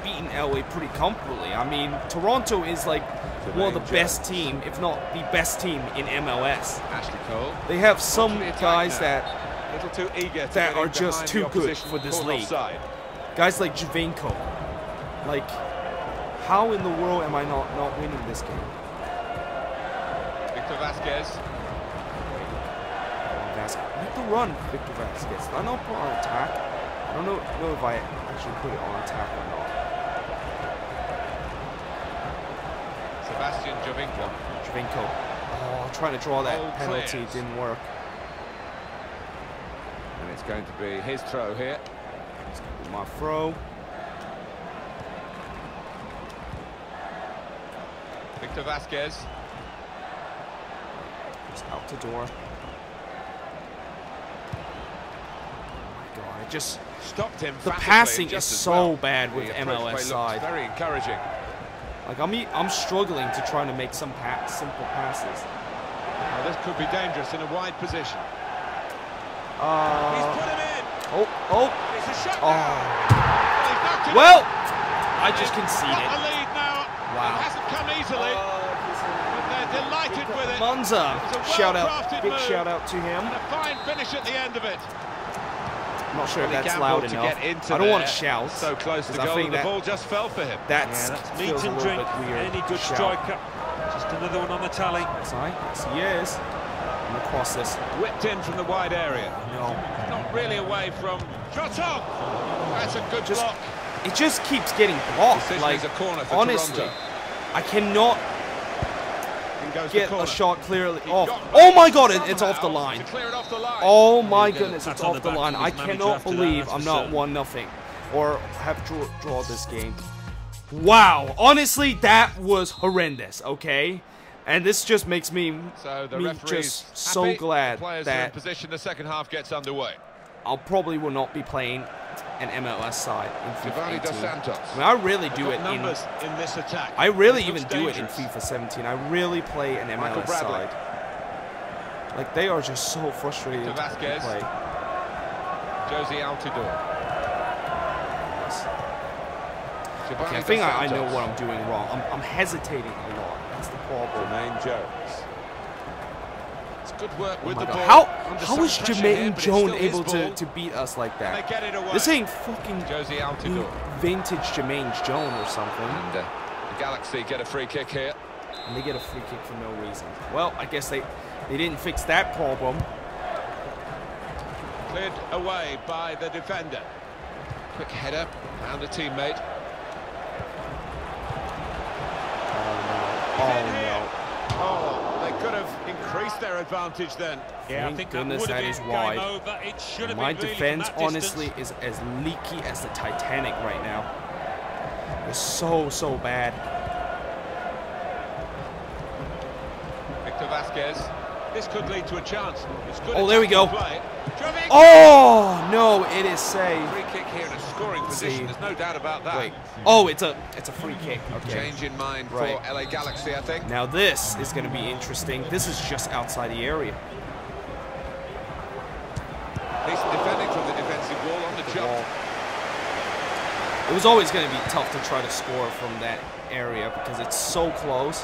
beating LA pretty comfortably. I mean, Toronto is like one of the best team, if not the best team in MLS. Ashley Cole. They have some guys that too eager that are just too good for this league. Offside. Guys like Jovinko. Like, how in the world am I not winning this game? Victor Vasquez. Make the run, Victor Vasquez. I not put on attack. I don't know if I actually put it on attack or not. Sebastian Jovinko. Jovinko. Oh, trying to draw that penalty didn't work. And it's going to be his throw here. It's going to be my throw. Victor Vasquez. Just out the door. Just stopped him. The passing is so bad with MLS side. Very encouraging. Like I'm struggling to try to make some simple passes. Well, this could be dangerous in a wide position. He's put him in. Oh. It's a shot. Well, I just conceded. A lead now. Wow. It hasn't come easily. But they're delighted with it. Monza. Big shout out to him. And a fine finish at the end of it. I'm not sure if that's loud enough. I don't want to shout. So close to goal, and the ball just fell for him. That's meat and drink. Any good striker. Just another one on the tally. Yes, he is. I'm gonna cross this. Whipped in from the wide area. No. Not really away from... Shot on! That's a good block. It just keeps getting blocked. Decision Like, is a corner for honestly, Toronto. I cannot In goes get the corner. a shot clearly off. got Oh my god, somehow it's off the line. to clear it off the line. Oh my goodness, Pat it's on off the the back line. to I his manager cannot after that, believe that's I'm for not certain. 1-0 or have draw this game. Wow, honestly, that was horrendous, okay? And this just makes me, So the me referee's just so happy. glad The players are in that position. The second half gets underway. I'll probably will not be playing an MLS side in FIFA Giovanni 18. Dos Santos. I mean, I really do it in... Numbers in this attack. I really It looks even do it in dangerous. FIFA 17. I really play an Michael MLS Bradley. side. Like, they are just so frustrating To to Vasquez. play. Josie Altidore. Okay, I think I know what I'm doing wrong. I'm hesitating a lot. That's the problem. Jermaine Jones. It's good work with Oh the my ball. God. Under How some is pressure here, Jermaine but it's Jones still his able ball. to beat us like They that? get it away. This ain't fucking Josie Altidore. vintage Jermaine Jones or something. And the Galaxy get a free kick here. And they get a free kick for no reason. Well, I guess they didn't fix that problem. Cleared away by the defender. Quick header. Found a teammate. Oh no. Oh, they could have increased their advantage then. Yeah, I Thank think goodness that would that have is been wide. game over. It should have My been really defense, from that honestly, distance. is as leaky as the Titanic right now. It's so bad. Victor Vasquez. This could lead to a chance. It's good. Oh, there we go. attacking play. Jovic! Oh no, it is saved. Free kick here in a scoring position. There's no doubt about that. Wait. Oh, it's a free kick. Okay. Change in mind Right. for LA Galaxy, I think. Now this is going to be interesting. This is just outside the area. Decent defending from the defensive wall on the jump. It was always going to be tough to try to score from that area because it's so close.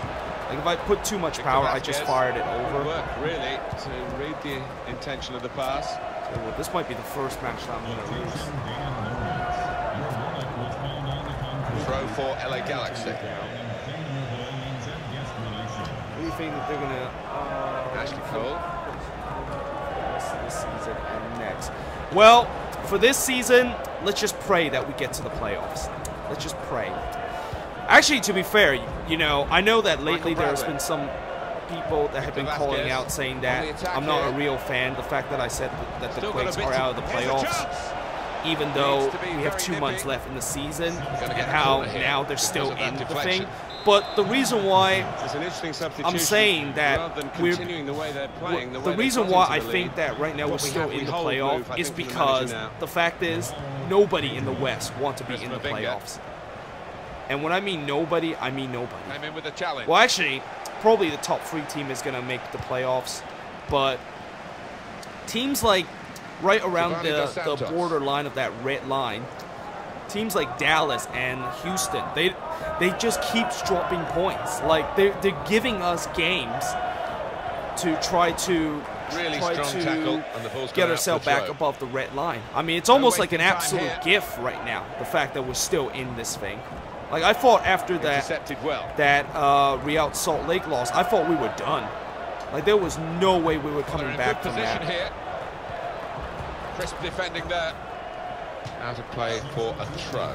Like if I put too much power, I just fired it Good over. work, really, to read the intention of the pass. So, well, this might be the first match that I'm going to lose. Throw for LA Galaxy. What do you think that they're going to... Ashley Cole. rest of this season and next? Well, for this season, let's just pray that we get to the playoffs. Let's just pray. Actually, to be fair, you know, I know that lately there's been some people that have been calling out saying that I'm not a real fan. The fact that I said that the Quakes are out of the playoffs, even though we have 2 months left in the season, and how now they're still in the thing. But the reason why It's an interesting substitution. I'm saying that rather than we're continuing the way they're playing, the way reason they why got I into the think lead. that right now we're What we still have, in we the hold playoff move, I is think, from the because manager now. the fact is nobody in the West want to be in the Chris Mavinga. playoffs. And when I mean nobody, I mean nobody. Came in with a challenge. Well, actually, probably the top 3 team is going to make the playoffs, but teams like right around Giovanni Dos the Santos. borderline of that red line, teams like Dallas and Houston, they just keep dropping points. Like they're giving us games to try to Really strong tackle, and the ball's get going out ourselves for the back throw. above the red line. I mean, it's almost like an wasting time absolute here. gift right now, the fact that we're still in this thing. Like I thought after that Intercepted well. Real Salt Lake loss, I thought we were done. Like there was no way we were They're coming in back good from position that. here. Crisp defending there. Out of play for a throw.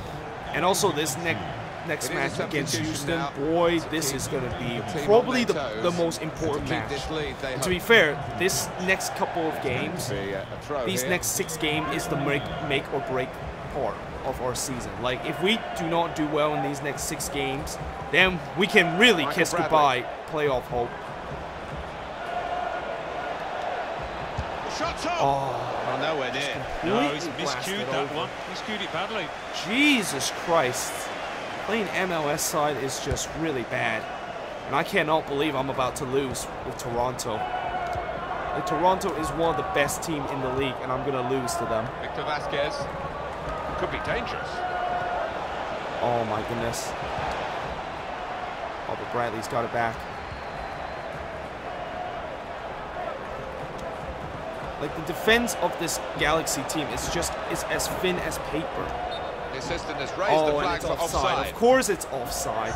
And also this next It is a match against substitution Houston, now. boy, To this keep is going to be the team probably on their the toes most and important to keep match. this lead, they And to be hope. fair, this next couple of games, A throw these here. next 6 games is the make or break part of our season. Like if we do not do well in these next 6 games, then we can really Michael kiss Bradley. goodbye playoff hope. Shots on! Oh, nowhere near. No, he's completely blasted miscued that over. one. Miscued it badly. Jesus Christ. Playing MLS side is just really bad. And I cannot believe I'm about to lose with Toronto. Like, Toronto is one of the best teams in the league, and I'm going to lose to them. Victor Vasquez. Could be dangerous. Oh my goodness. Oh, but Bradley's got it back. Like the defense of this Galaxy team is as thin as paper. The assistant has raised the Oh, and flag it's for offside. offside. Of course it's offside.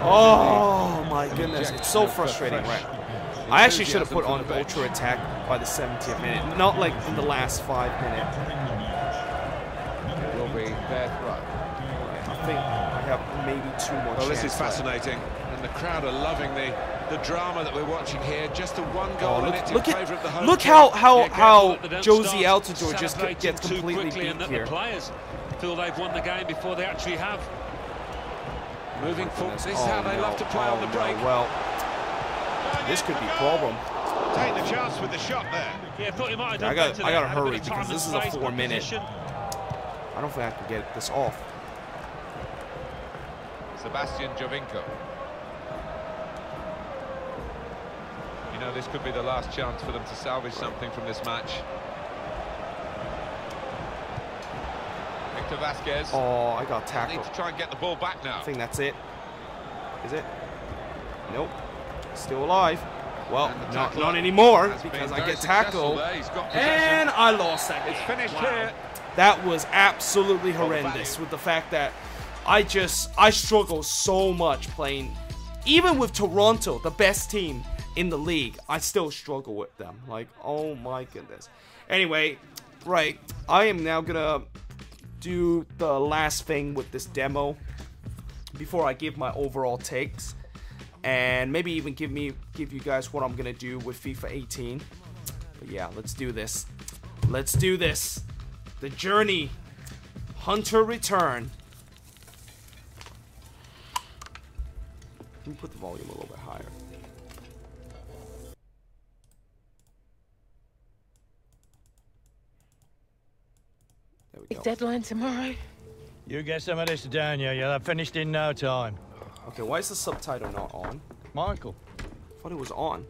Oh my goodness, it's so frustrating right now. I actually should have put on ultra attack by the 70th minute, not like in the last 5 minutes. It will be their throw. I think I have maybe 2 more chances. Well, this is fascinating, and the crowd are loving the drama that we're watching here. Just a one goal in favour of the home. Look how Josie Altidore just gets completely beat and here. The players feel they've won the game before they actually have. Moving forward, this is how they love to play on the break. Well, this could be a problem. Take the chance with the shot there. Yeah, I thought he might have done I gotta hurry because this is a 4 minute. I don't think I can get this off. Sebastian Jovinko. You know, this could be the last chance for them to salvage something from this match. Victor Vasquez. Oh, I got tackled. Need to try and get the ball back now. I think that's it. Is it? Nope. Still alive. Well, not anymore because I get tackled. And I lost that game. It's finished here. That was absolutely horrendous with the fact that I struggle so much playing. Even with Toronto, the best team in the league, I still struggle with them. Like, oh my goodness. Anyway, right. I am now gonna do the last thing with this demo before I give my overall takes, and maybe even give you guys what I'm gonna do with FIFA 18. But yeah, let's do this. Let's do this. The Journey Hunter Return. Let me put the volume a little bit higher. There we go. Deadline tomorrow. You get some of this down, you'll have finished in no time. Okay, why is the subtitle not on? Michael. I thought it was on.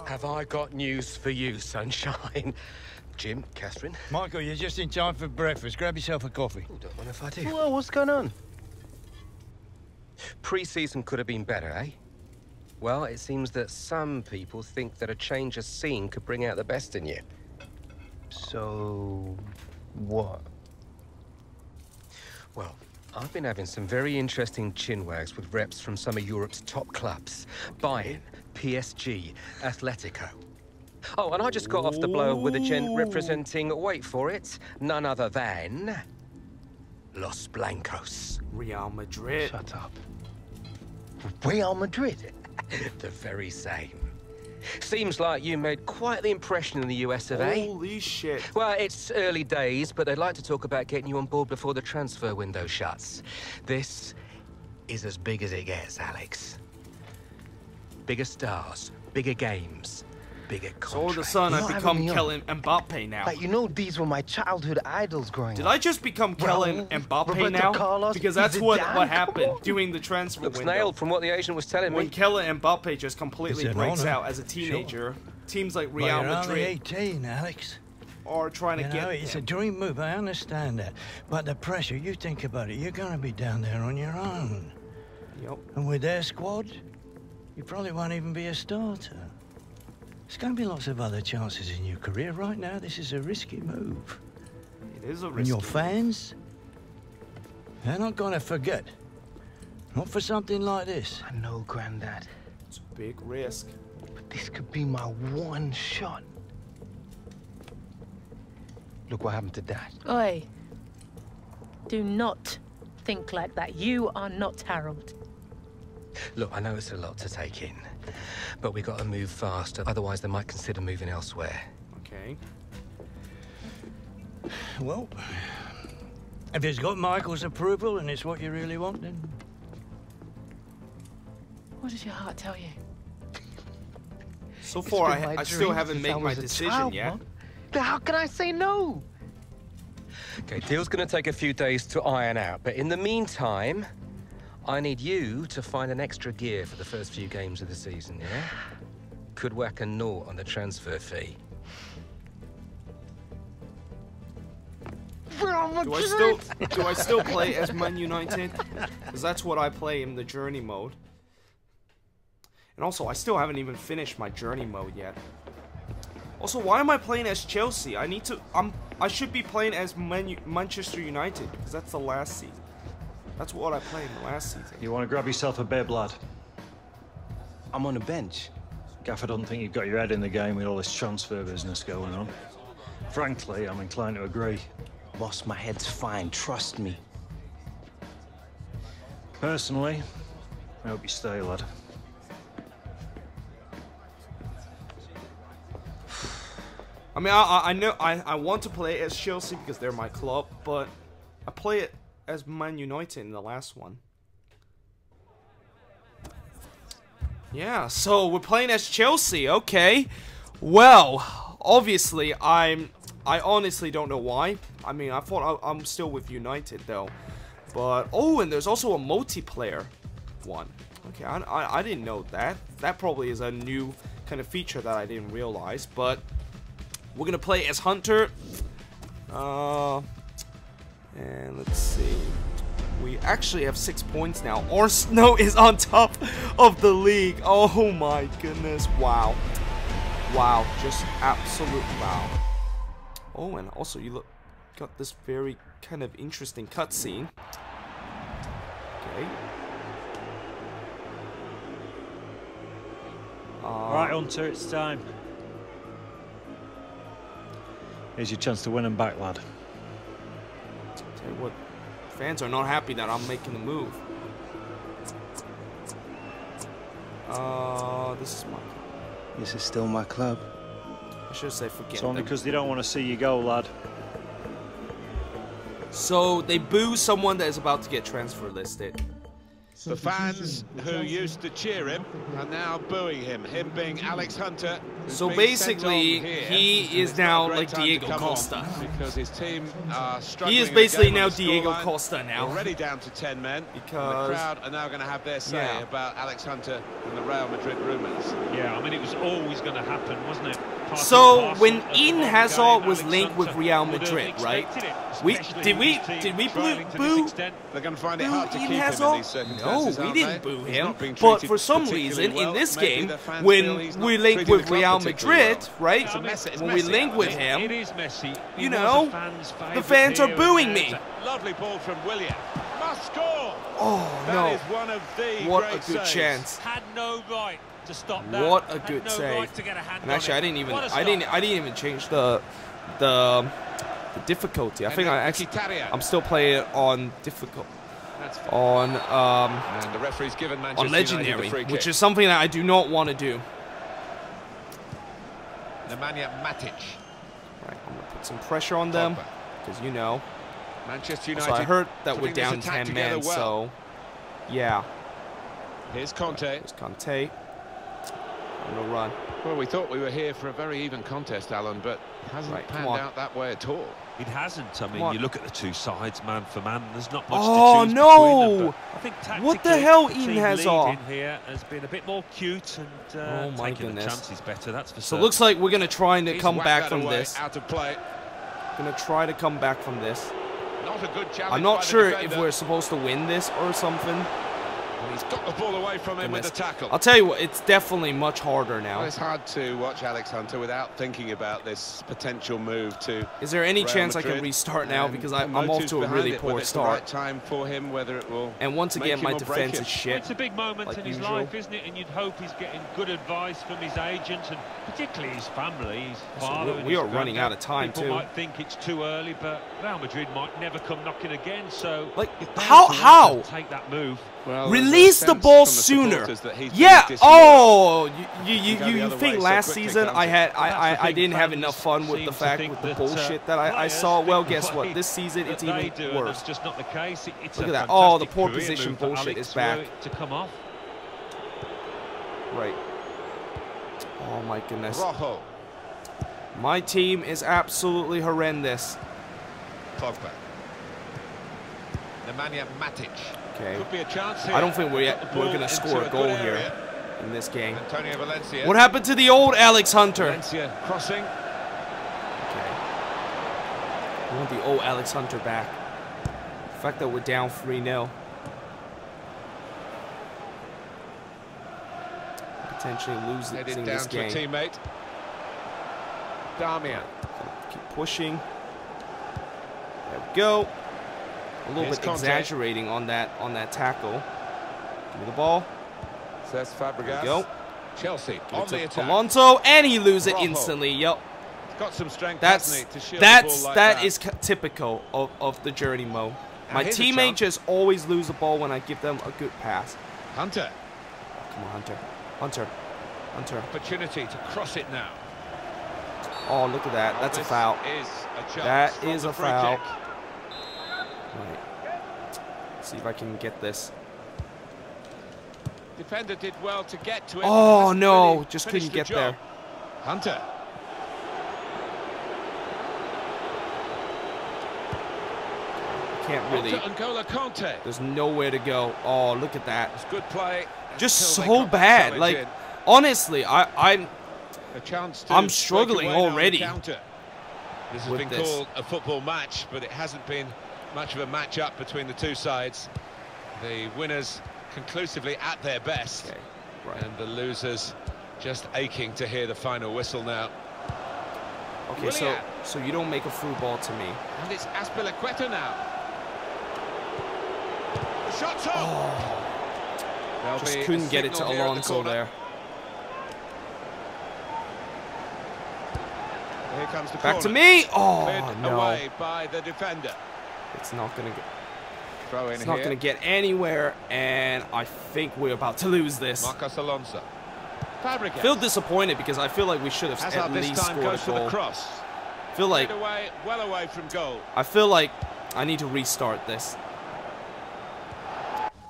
Have I got news for you, sunshine? Jim, Catherine? Michael, you're just in time for breakfast. Grab yourself a coffee. Oh, don't mind if I do. Well, what's going on? Pre-season could have been better, eh? Well, it seems that some people think that a change of scene could bring out the best in you. So, what? Well, I've been having some very interesting chinwags with reps from some of Europe's top clubs. Bayern, PSG, Atletico. Oh, and I just got off the blow with a gent representing, wait for it, none other than Los Blancos. Real Madrid. Shut up. Real Madrid? The very same. Seems like you made quite the impression in the US of A. Holy shit. Well, it's early days, but they'd like to talk about getting you on board before the transfer window shuts. This is as big as it gets, Alex. Bigger stars, bigger games, bigger contracts. So all of a sudden I've become Kylian Mbappe now. But you know, these were my childhood idols growing up. Did I just become Kylian Mbappe Roberto now? Carlos, Because that's what Zidane. happened during the transfer Looks window. nailed from what the agent was telling When me. Kylian Mbappe just completely It's an breaks honor. out as a teenager, teams like Real Well, you're only Madrid 18, Alex. are trying to You get know, it's a him. dream move, I understand that. But the pressure, you think about it, you're going to be down there on your own. Yep. And with their squad, you probably won't even be a starter. There's going to be lots of other chances in your career. Right now, this is a risky move. It is a And risk. your fans, they're not going to forget. Not for something like this. I know, Grandad. It's a big risk. But this could be my one shot. Look what happened to Dad. Oi. Do not think like that. You are not Harold. Look, I know it's a lot to take in, but we got to move fast, otherwise they might consider moving elsewhere. Okay. Well, if it's got Michael's approval and it's what you really want, then... What does your heart tell you? So It's far, been my I still dream haven't since made I my was a decision child, yet. Mom. Then how can I say no? Okay, deal's gonna take a few days to iron out, but in the meantime, I need you to find an extra gear for the first few games of the season, yeah? Could whack a naught on the transfer fee. Do I still play as Man United? Because that's what I play in the Journey mode. And also, I still haven't even finished my Journey mode yet. Also, why am I playing as Chelsea? I should be playing as Manchester United because that's the last season. That's what I played in the last season. You want to grab yourself a bib, lad? I'm on the bench. Gaff, I don't think you've got your head in the game with all this transfer business going on. Frankly, I'm inclined to agree. Boss, my head's fine, trust me. Personally, I hope you stay, lad. I mean, I know I want to play as Chelsea because they're my club, but I play it as Man United in the last one. Yeah, so we're playing as Chelsea. Okay, well, obviously I honestly don't know why. I mean, I thought I'm still with United though, but oh, and there's also a multiplayer one. Okay, I didn't know that. That probably is a new kind of feature that I didn't realize, but. We're gonna play as Hunter, and let's see. We actually have 6 points now. Arsenal is on top of the league. Oh my goodness! Wow, wow, just absolute wow. Oh, and also you got this very kind of interesting cutscene. Okay. All right, Hunter, it's time. Here's your chance to win them back, lad. Tell you what, fans are not happy that I'm making the move. This is my club. This is still my club. I should say forget. It's only because they don't want to see you go, lad. So they boo someone that is about to get transfer listed. The fans who used to cheer him are now booing him. Him being Alex Hunter. So basically, he is now like Diego Costa. Because his team are struggling. He is basically now Diego Costa now. Already down to 10 men. Because the crowd are now going to have their say about Alex Hunter and the Real Madrid rumours. Yeah, I mean, it was always going to happen, wasn't it? So when Eden Hazard was linked with Real Madrid, right? Did we boo? They're going to find it hard to keep him in these circumstances. No, we didn't boo him. But for some reason, in this game, when we link with Real Madrid, right? When we link with him, you know, the fans are booing me. Lovely ball from William. Must score. Oh no! That is one of the what a good saves. Chance. Had no right to stop that. What a good save! And actually, I didn't even change the difficulty. I think I'm still playing it on difficult. On and the referee's given Manchester on legendary, United the free which kick. is something that I do not want to do. Nemanja Matic. Right, I'm gonna put some pressure on them because you know. Manchester United. So I heard that we're down 10 men, so yeah. Here's Conte. Here's Conte. I'm gonna run. Well, we thought we were here for a very even contest, Alan, but it hasn't panned out that way at all. It hasn't. I mean, you look at the two sides, man for man. There's not much to choose between them. I think what the hell, the Eden team Hazard? lead in here has been a bit more cute and taking the chances better. That's for So certain. it looks like we're gonna try to come back from this. Out of play. Gonna try to come back from this. Not a good challenge. I'm not sure if we're supposed to win this or something. And he's got the ball away from him with the tackle. I'll tell you what, it's definitely much harder now. Well, it's hard to watch Alex Hunter without thinking about this potential move to. Is there any Real chance Madrid? I can restart now because I'm off to a really poor start? Right time for him, whether it will. And once again, my defense is shit. It's a big moment in his life, isn't it? And you'd hope he's getting good advice from his agent and particularly his family, his father. We are running out of time People too. might think it's too early, but Real Madrid might never come knocking again. So, like, how take that move? Well, release the ball sooner. Yeah. Oh, you think last season I didn't have enough fun with the fact with the bullshit that I saw? Well, guess what? This season it's even worse. That's just not the case. Look at that. Oh, the poor position bullshit is back. To come off. Right. Oh my goodness. Rojo. My team is absolutely horrendous. Pogba. Nemanja Matic. Okay. Could be a chance here. I don't think we're going to score a goal here in this game. Antonio Valencia. What happened to the old Alex Hunter? Valencia crossing. Okay. We want the old Alex Hunter back. The fact that we're down 3-0. Potentially losing this game. To a teammate. Damian. Keep pushing. There we go. A little bit exaggerating on that tackle. Give me the ball. Cesc Fabregas. There we go. Chelsea on the attack. Alonso, and he loses it Rojo. instantly. Yep. He's got some strength, That's hasn't he, to shield the ball like that is typical of the journey mode. My here's a teammate chance. just always lose the ball when I give them a good pass. Hunter. Come on, Hunter. Hunter. Hunter. Opportunity to cross it now. Oh, look at that. That's a This foul. is a chance That from is the a free foul. kick. Right. See if I can get this. Defender did well to get to it. Oh, Hasn't no. really Just finished couldn't get the job. there. Hunter. Can't really. N'Golo Kante. There's nowhere to go. Oh, look at that. It's good play. Just until they so got the bad. challenge Like, in. honestly, I'm A chance to I'm break struggling away now on the already counter. This has with been this. called a football match, but it hasn't been much of a match-up between the two sides. The winners conclusively at their best, okay. Right. and the losers just aching to hear the final whistle now. Okay, so you don't make a through ball to me. And it's Azpilicueta now. The shot's on. Oh, just couldn't get it to Alonso there. Here comes the Back corner. to me. Oh Cleared no, away by the defender. it's not gonna get. Throw in It's not here. gonna get anywhere, and I think we're about to lose this. Marcos Alonso. Fabregas. I feel disappointed because I feel like we should have Hazard at this least time scored goes a for the goal. cross. I feel like Played away, well away from goal. I feel like I need to restart this.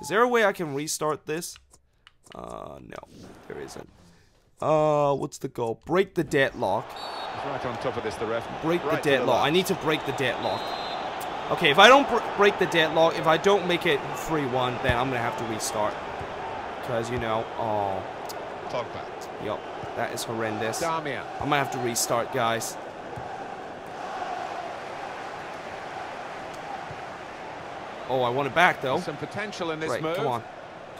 Is there a way I can restart this? No, there isn't. What's the goal? Break the deadlock. He's right on top of this, the ref. Break Right the to deadlock. left. I need to break the deadlock. Okay, if I don't break the deadlock, if I don't make it 3-1, then I'm gonna have to restart. Because, you know, oh, Pogba. yup, that is horrendous. Damian. I'm gonna have to restart, guys. Oh, I want it back though. Some potential in this Right, move. come on,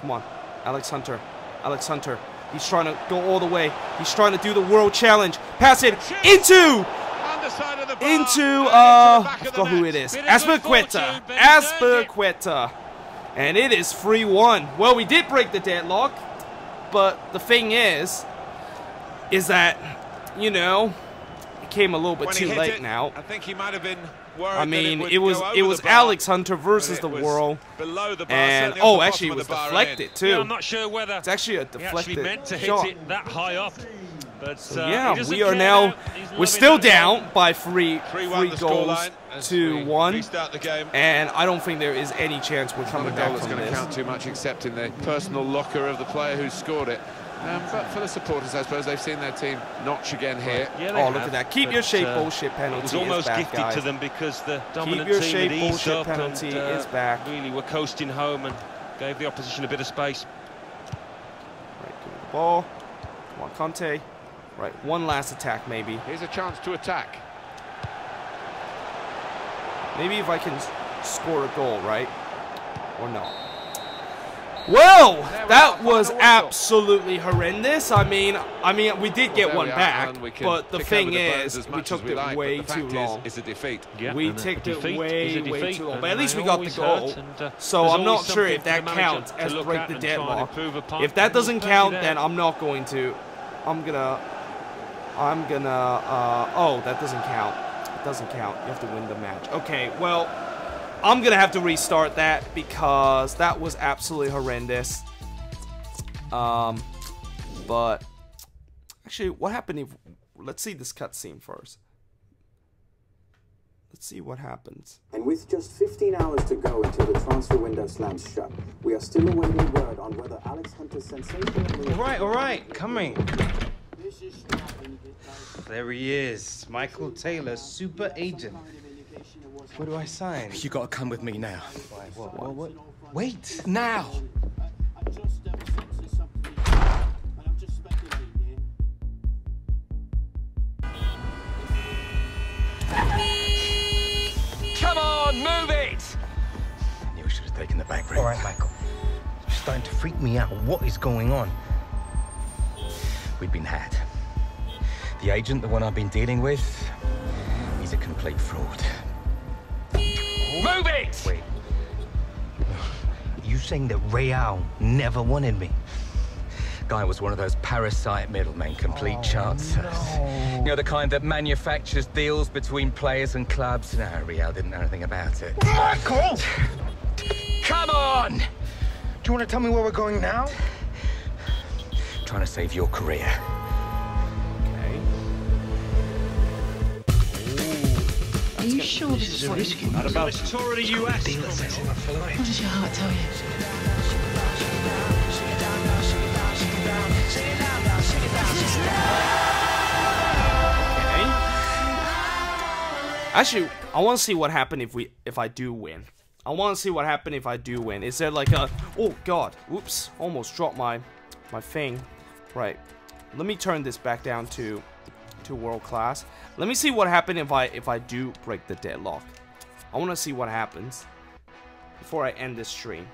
come on, Alex Hunter, Alex Hunter. He's trying to go all the way. He's trying to do the world challenge. Pass it into. Underside of the bar, Into I I forgot who it is. Azpilicueta. Azpilicueta. And it is 3-1. Well, we did break the deadlock, but the thing is that, you know, it came a little bit When too he hit late it, now. I think he might have been worried. I mean, that it was go over the bar, Alex Hunter versus but the it was world. below the bar, And certainly off the actually, it bottom was of the bar and in. deflected too. Yeah, I'm not sure whether It's actually a he actually deflected meant to hit shot. it that high up. But So, he yeah, doesn't we are care now. He's We're loving still that goal. down by three 3-1 the goals scoreline as to we 1, restart the game. and I don't think there is any chance we're Not coming a back goal that's from going to this. count too much, except in the personal locker of the player who scored it. But for the supporters, I suppose they've seen their team notch again here. Yeah, they Oh, look have, at that! Keep but, your shape bullshit penalty. It was is almost back, gifted guys. to them because the dominant your team shape had eased bullshit up penalty and is back. really were coasting home and gave the opposition a bit of space. Right, give me the ball. Come on, Conte. Right, one last attack, maybe. Here's a chance to attack. Maybe if I can score a goal, right? Or not. Well, that was absolutely horrendous. I mean, we did get one back, but the thing is, we took it way too long. It's a defeat. Yeah, We and a took it defeat way, is a way defeat, too long. and But at least they we got the always goal. hurt, and, So there's I'm not always sure if something for that the manager counts to as look break at the and try and deadlock. improve upon. If that doesn't We'll count, take it then out. I'm not going to. Oh, that doesn't count. It doesn't count. You have to win the match. Okay, well, I'm gonna have to restart that because that was absolutely horrendous. But actually, what happened if? Let's see this cutscene first. Let's see what happens. And with just 15 hours to go until the transfer window slams shut, we are still awaiting word on whether Alex Hunter's sensational... All right, coming. There he is, Michael Taylor, super agent. Where do I sign? You gotta come with me now. What? Wait, now! Come on, move it! I knew I should have taken the back route. All right, Michael. You're starting to freak me out. What is going on? We've been had. The agent, the one I've been dealing with, he's a complete fraud. Move it! Wait. You saying that Real never wanted me? guy was one of those parasite middlemen, complete chancers. No. You know, the kind that manufactures deals between players and clubs. No, Real didn't know anything about it. Michael! Come on! Do you want to tell me where we're going now? Trying to save your career. Are you sure this is what you want? Not about this tour of the US. What does your heart tell you? Actually, I want to see what happened if I do win. I want to see what happened if I do win. Is there like a... Oh, God. Oops. Almost dropped my thing. Right. Let me turn this back down to world class. Let me see what happened if I do break the deadlock. I want to see what happens before I end this stream.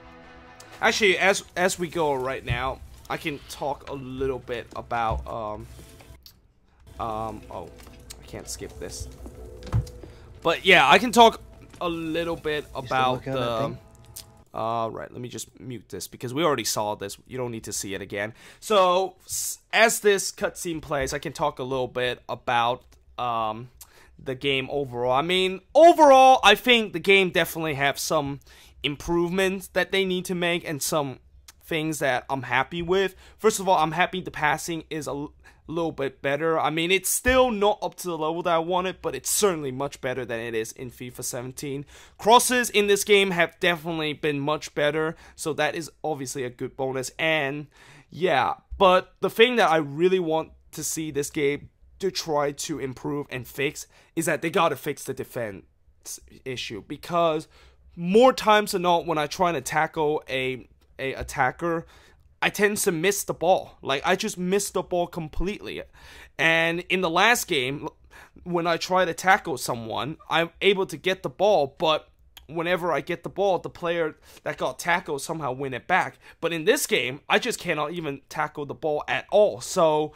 Actually, as we go right now, I can talk a little bit about... oh, I can't skip this. But yeah, I can talk a little bit about the... right, let me just mute this because we already saw this. You don't need to see it again. So, as this cutscene plays, I can talk a little bit about the game overall. I mean, overall, I think the game definitely have some improvements that they need to make and some things that I'm happy with. First of all, I'm happy the passing is a little bit better. I mean, it's still not up to the level that I wanted, but it's certainly much better than it is in FIFA 17. Crosses in this game have definitely been much better, so that is obviously a good bonus. And yeah, but the thing that I really want to see this game to try to improve and fix is that they gotta fix the defense issue, because more times than not when I try to tackle a attacker, I tend to miss the ball. Like, I just miss the ball completely. And in the last game, when I try to tackle someone, I'm able to get the ball, but whenever I get the ball, the player that got tackled somehow win it back. But in this game, I just cannot even tackle the ball at all. So,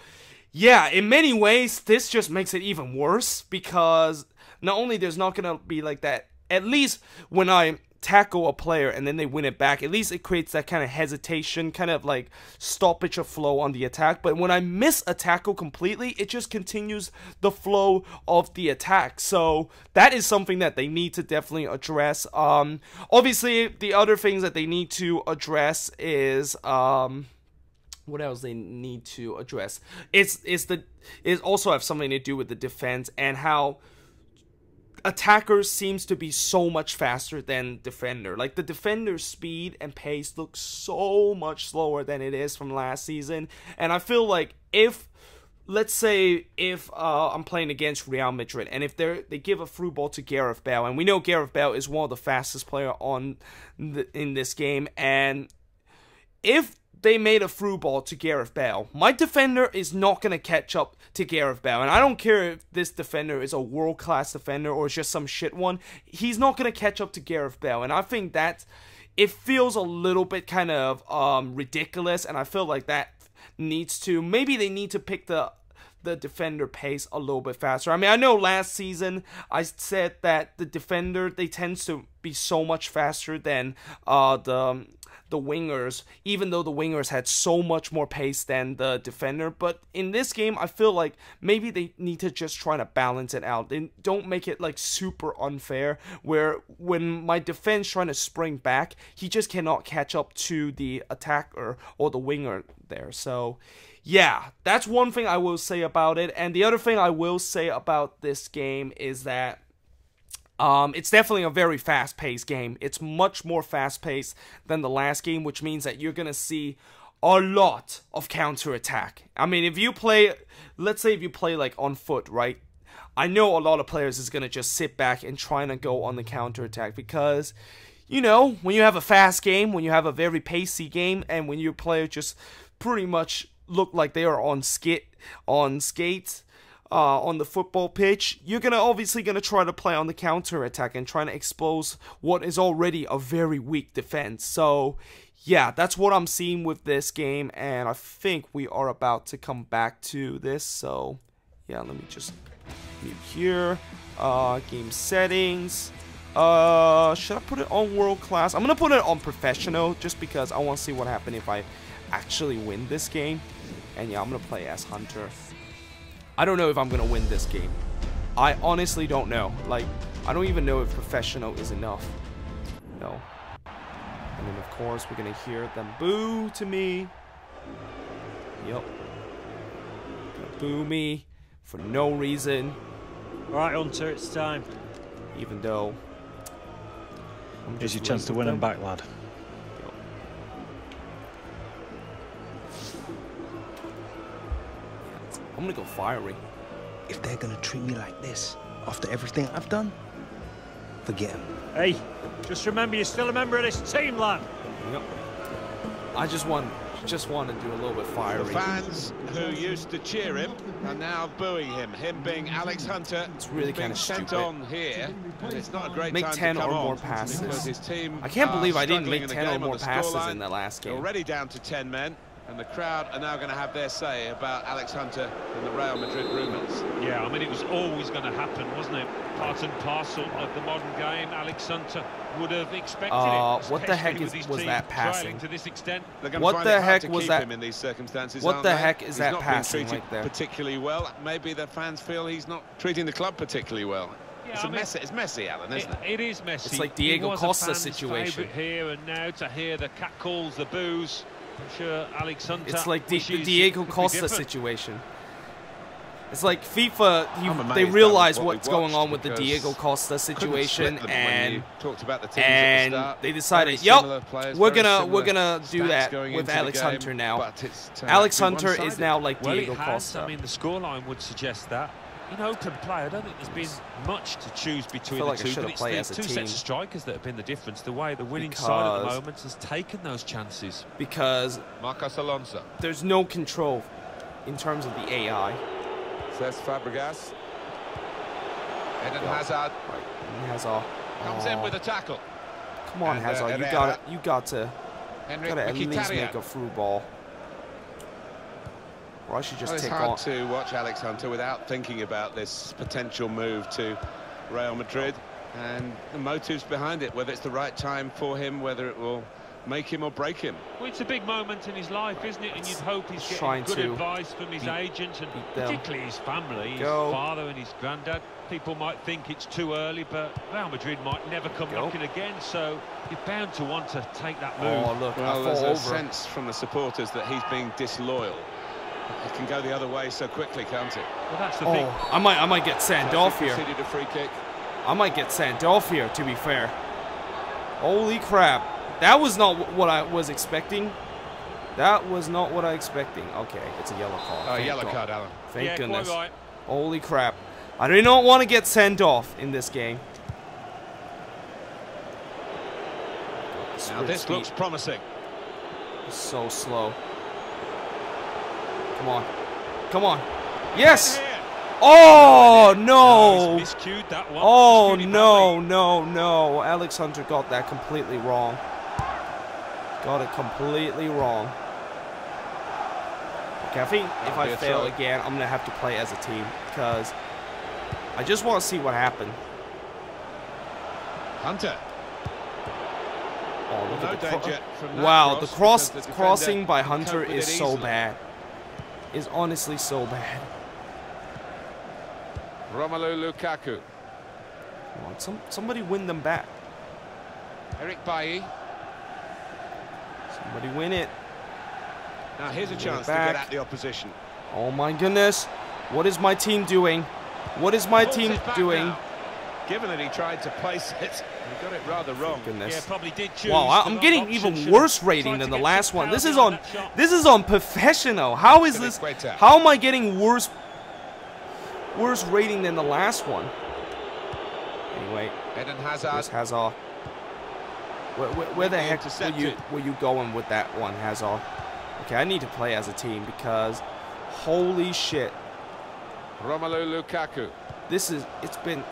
yeah, in many ways, this just makes it even worse, because not only there's not going to be like that, at least when I tackle a player and then they win it back, at least it creates that kind of hesitation, kind of like stoppage of flow on the attack. But when I miss a tackle completely, it just continues the flow of the attack. So that is something that they need to definitely address. Obviously, the other things that they need to address is what else they need to address? It also have something to do with the defense and how attackers seems to be so much faster than defender. Like, the defender's speed and pace looks so much slower than it is from last season. And I feel like let's say if I'm playing against Real Madrid, and if they give a through ball to Gareth Bale, and we know Gareth Bale is one of the fastest player in this game, and if they made a through ball to Gareth Bale, my defender is not going to catch up to Gareth Bale. And I don't care if this defender is a world-class defender or just some shit one. He's not going to catch up to Gareth Bale. And I think that it feels a little bit kind of ridiculous. And I feel like that maybe they need to pick the defender pace a little bit faster. I mean, I know last season I said that the defender, they tend to be so much faster than the wingers, even though the wingers had so much more pace than the defender. But in this game, I feel like maybe they need to just try to balance it out. They don't make it like super unfair, where when my defense trying to spring back, he just cannot catch up to the attacker or the winger there. So yeah, that's one thing I will say about it. And the other thing I will say about this game is that it's definitely a very fast-paced game. It's much more fast-paced than the last game, which means that you're going to see a lot of counter-attack. I mean, if you play, let's say if you play like on foot, right? I know a lot of players is going to just sit back and try to go on the counter-attack because, you know, when you have a fast game, when you have a very pacey game, and when your player just pretty much look like they are on skates, on the football pitch, you're obviously gonna try to play on the counter attack and trying to expose what is already a very weak defense. So yeah, that's what I'm seeing with this game, and I think we are about to come back to this. So yeah, let me just mute here. Game settings. Should I put it on world class? I'm gonna put it on professional just because I want to see what happens if I actually win this game. And yeah, I'm going to play as Hunter. I don't know if I'm going to win this game. I honestly don't know. Like, I don't even know if professional is enough. No. And then, of course, we're going to hear them boo to me. Yep. Gonna boo me for no reason. Right, Hunter, it's time. Even though... Here's your chance to win them back, lad. Yep. I'm going to go fiery. If they're gonna treat me like this after everything I've done, forget them. Hey, just remember you're still a member of this team, lad. Yep. I just want to do a little bit fiery. The fans who used to cheer him are now booing him. Him being Alex Hunter. It's really kind of sent stupid. on here, and it's not a great Make time 10 to come or more on passes. because his team I can't believe I didn't struggling make in the 10 or game on more the passes scoreline. in the last game. Already down to 10 men. And the crowd are now going to have their say about Alex Hunter and the Real Madrid rumours. Yeah, I mean, it was always going to happen, wasn't it? Part and parcel of the modern game. Alex Hunter would have expected it. What the heck was that passing? To this extent. What the heck was that? In these circumstances, what the heck is that passing right there? Particularly well. Maybe the fans feel he's not treating the club particularly well. Yeah, It's messy, Alan, isn't it? It is messy. It's like Diego Costa situation here and now to hear the catcalls, the boos. I'm sure Alex Hunter. It's like the Diego Costa situation. It's like FIFA, they realize what's going on with the Diego Costa situation, and they decided, yep, we're gonna do that with Alex Hunter now. Alex Hunter is now like Diego Costa. I mean, the scoreline would suggest that. In open play, I don't think there's been much to choose between the two, but it's the two sets of strikers that have been the difference. The way the winning side at the moment has taken those chances. Because Marcos Alonso. There's no control in terms of the AI. Says Fabregas. Eden Hazard. Hazard comes in with a tackle. Come on, Hazard, you got to at least make a through ball. Or I should just take on. It's hard to watch Alex Hunter without thinking about this potential move to Real Madrid and the motives behind it, whether it's the right time for him, whether it will make him or break him. Well, it's a big moment in his life, isn't it? And you'd hope he's getting good advice from his agent and particularly his family, his father and his granddad. People might think it's too early, but Real Madrid might never come knocking again, so you're bound to want to take that move. Oh, look, well, there's a sense from the supporters that he's being disloyal. It can go the other way so quickly, can't it? Well, that's the thing. I might get sent off here. Conceded a free kick. I might get sent off here, to be fair. Holy crap. That was not what I was expecting. That was not what I expecting. Okay, it's a yellow card. Yellow card, Alan. Thank goodness. Quite right. Holy crap. I do not want to get sent off in this game. Now this looks promising. So slow. Come on. Come on. Yes! Oh, no! Miscued that one. Oh, no. Alex Hunter got that completely wrong. Got it completely wrong. Okay, I think if I fail again, I'm going to have to play as a team because I just want to see what happened. Hunter. Oh, look at the wow, the crossing by Hunter is so bad. Is honestly so bad. Romelu Lukaku. Come on, somebody win them back. Eric Bailly. Somebody win it. Now here's a chance to get at the opposition. Oh my goodness. What is my team doing? What is my team doing? Now. Given that he tried to place it, he got it rather wrong. Goodness. Yeah, probably did choose. Wow, I'm getting even worse rating than the last one. This is on professional. How is this? How am I getting worse rating than the last one? Anyway, Eden Hazard. Here's Hazard. Where the heck were you going with that one, Hazard? Okay, I need to play as a team because holy shit. Romelu Lukaku. It's been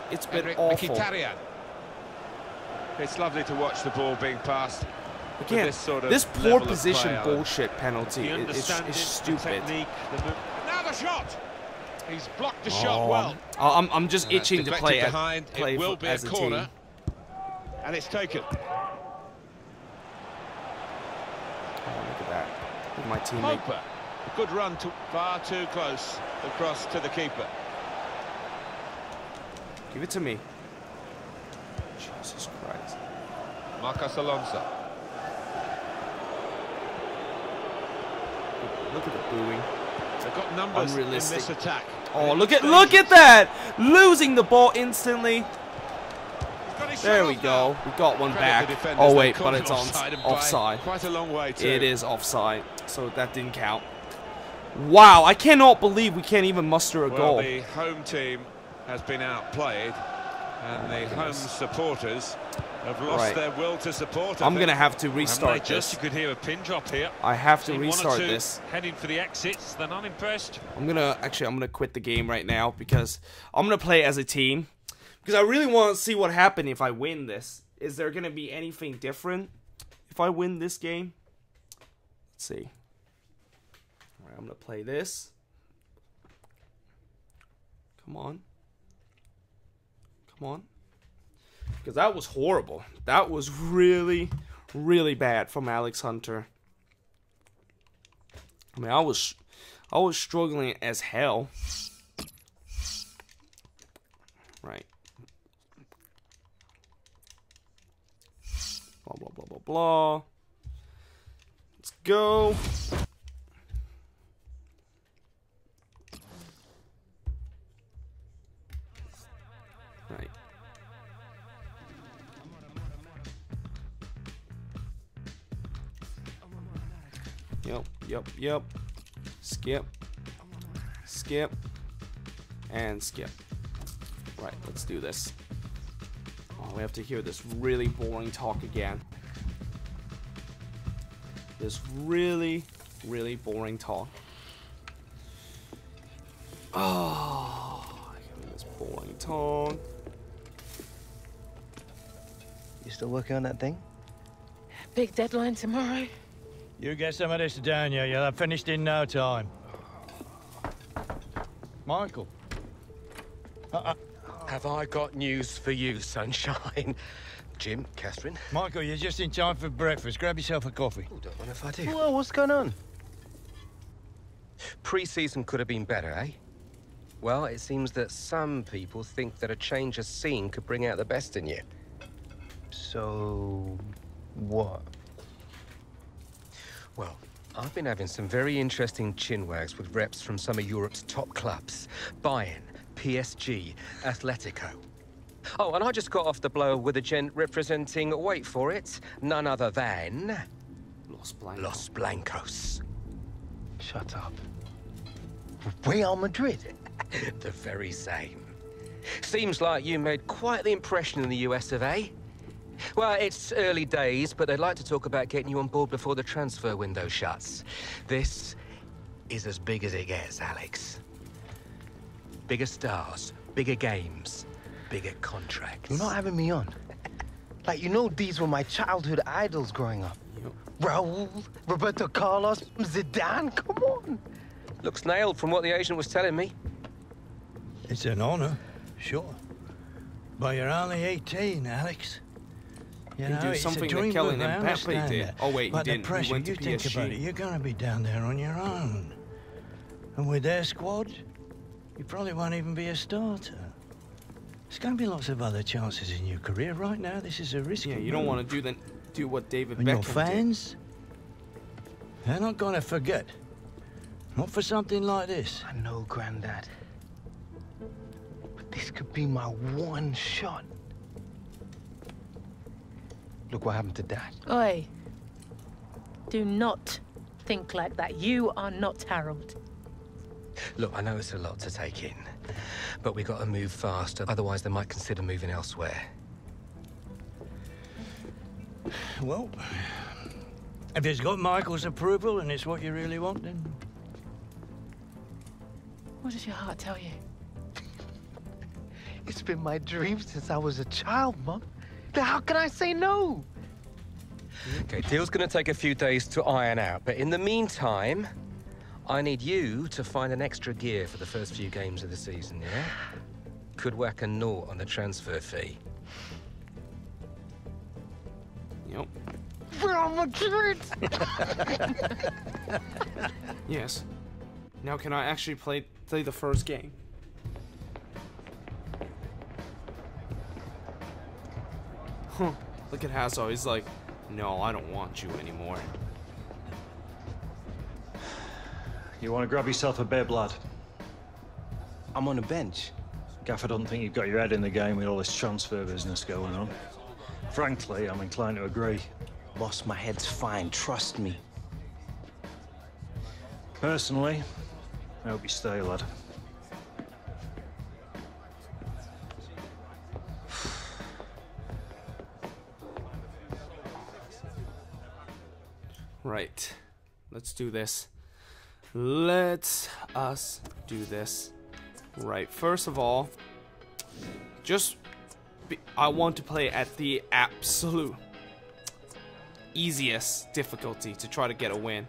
awful. Mkhitaryan. It's lovely to watch the ball being passed. Again, this poor position bullshit penalty is stupid. Now the shot. He's blocked the shot well. I'm just itching to play as a corner. And it's taken. Oh, look at that. with my teammate. Poper. A good run, far too close across to the keeper. Give it to me. Jesus Christ. Marcos Alonso. Look at the booing. They've got numbers in this attack. Oh, look at that! Losing the ball instantly. There we go. We got one back. Oh wait, but it's offside. Quite a long way too. It is offside, so that didn't count. Wow, I cannot believe we can't even muster a goal. Well, the home team has been outplayed, and the home supporters have lost their will to support. I'm gonna have to restart this. You could hear a pin drop here. I have to restart this. Heading for the exits. They're not impressed. I'm gonna quit the game right now because I'm gonna play as a team. Because I really want to see what happens if I win this. Is there gonna be anything different if I win this game? Let's see. All right, I'm gonna play this. Come on. Come on. Because that was horrible. That was really, really bad from Alex Hunter. I mean, I was struggling as hell. Right. Blah, blah, blah, blah, blah. Let's go. Right. Yep. Skip. Skip. And skip. Right, let's do this. Oh, we have to hear this really boring talk again. This really, really boring talk. Oh, this boring talk. You still working on that thing? Big deadline tomorrow. You get some of this down here. You'll have finished in no time. Michael. Have I got news for you, sunshine? Jim, Catherine. Michael, you're just in time for breakfast. Grab yourself a coffee. Oh, don't mind if I do. Well, what's going on? Pre-season could have been better, eh? Well, it seems that some people think that a change of scene could bring out the best in you. So, what? Well, I've been having some very interesting chinwags with reps from some of Europe's top clubs. Bayern, PSG, Atletico. Oh, and I just got off the blow with a gent representing, wait for it, none other than... Los Blancos. Shut up. Real Madrid? The very same. Seems like you made quite the impression in the US of A. Well, it's early days, but they'd like to talk about getting you on board before the transfer window shuts. This is as big as it gets, Alex. Bigger stars, bigger games, bigger contracts. You're not having me on. Like, you know, these were my childhood idols growing up. Raul, Roberto Carlos, Zidane, come on. Looks nailed from what the agent was telling me. It's an honor, sure. But you're only 18, Alex. You know, do something that Kelly and Mbappe did. Oh wait, he didn't. Pressure, he went to you think PSG. about it, you're going to be down there on your own. And with their squad, you probably won't even be a starter. There's going to be lots of other chances in your career. Right now, this is a risky you don't want to do what David and Beckham your fans, they're not going to forget. Not for something like this. I know, Grandad. But this could be my one shot. Look what happened to Dad. Oi. Do not think like that. You are not Harold. Look, I know it's a lot to take in, but we got to move fast, otherwise they might consider moving elsewhere. Well, if it's got Michael's approval and it's what you really want, then... What does your heart tell you? It's been my dream since I was a child, Mum. How can I say no? Okay, deal's gonna take a few days to iron out, but in the meantime, I need you to find an extra gear for the first few games of the season, yeah? Could whack a naught on the transfer fee. Yep. Real Madrid! Yes. Now can I actually play the first game? Huh. Look at Hazard. He's like, no, I don't want you anymore. You want to grab yourself a bib, lad? I'm on the bench. Gaffer doesn't think you've got your head in the game with all this transfer business going on. Frankly, I'm inclined to agree. Boss, my head's fine, trust me. Personally, I hope you stay, lad. Right. Let's do this. Let us do this. Right. First of all, I want to play at the absolute easiest difficulty to try to get a win.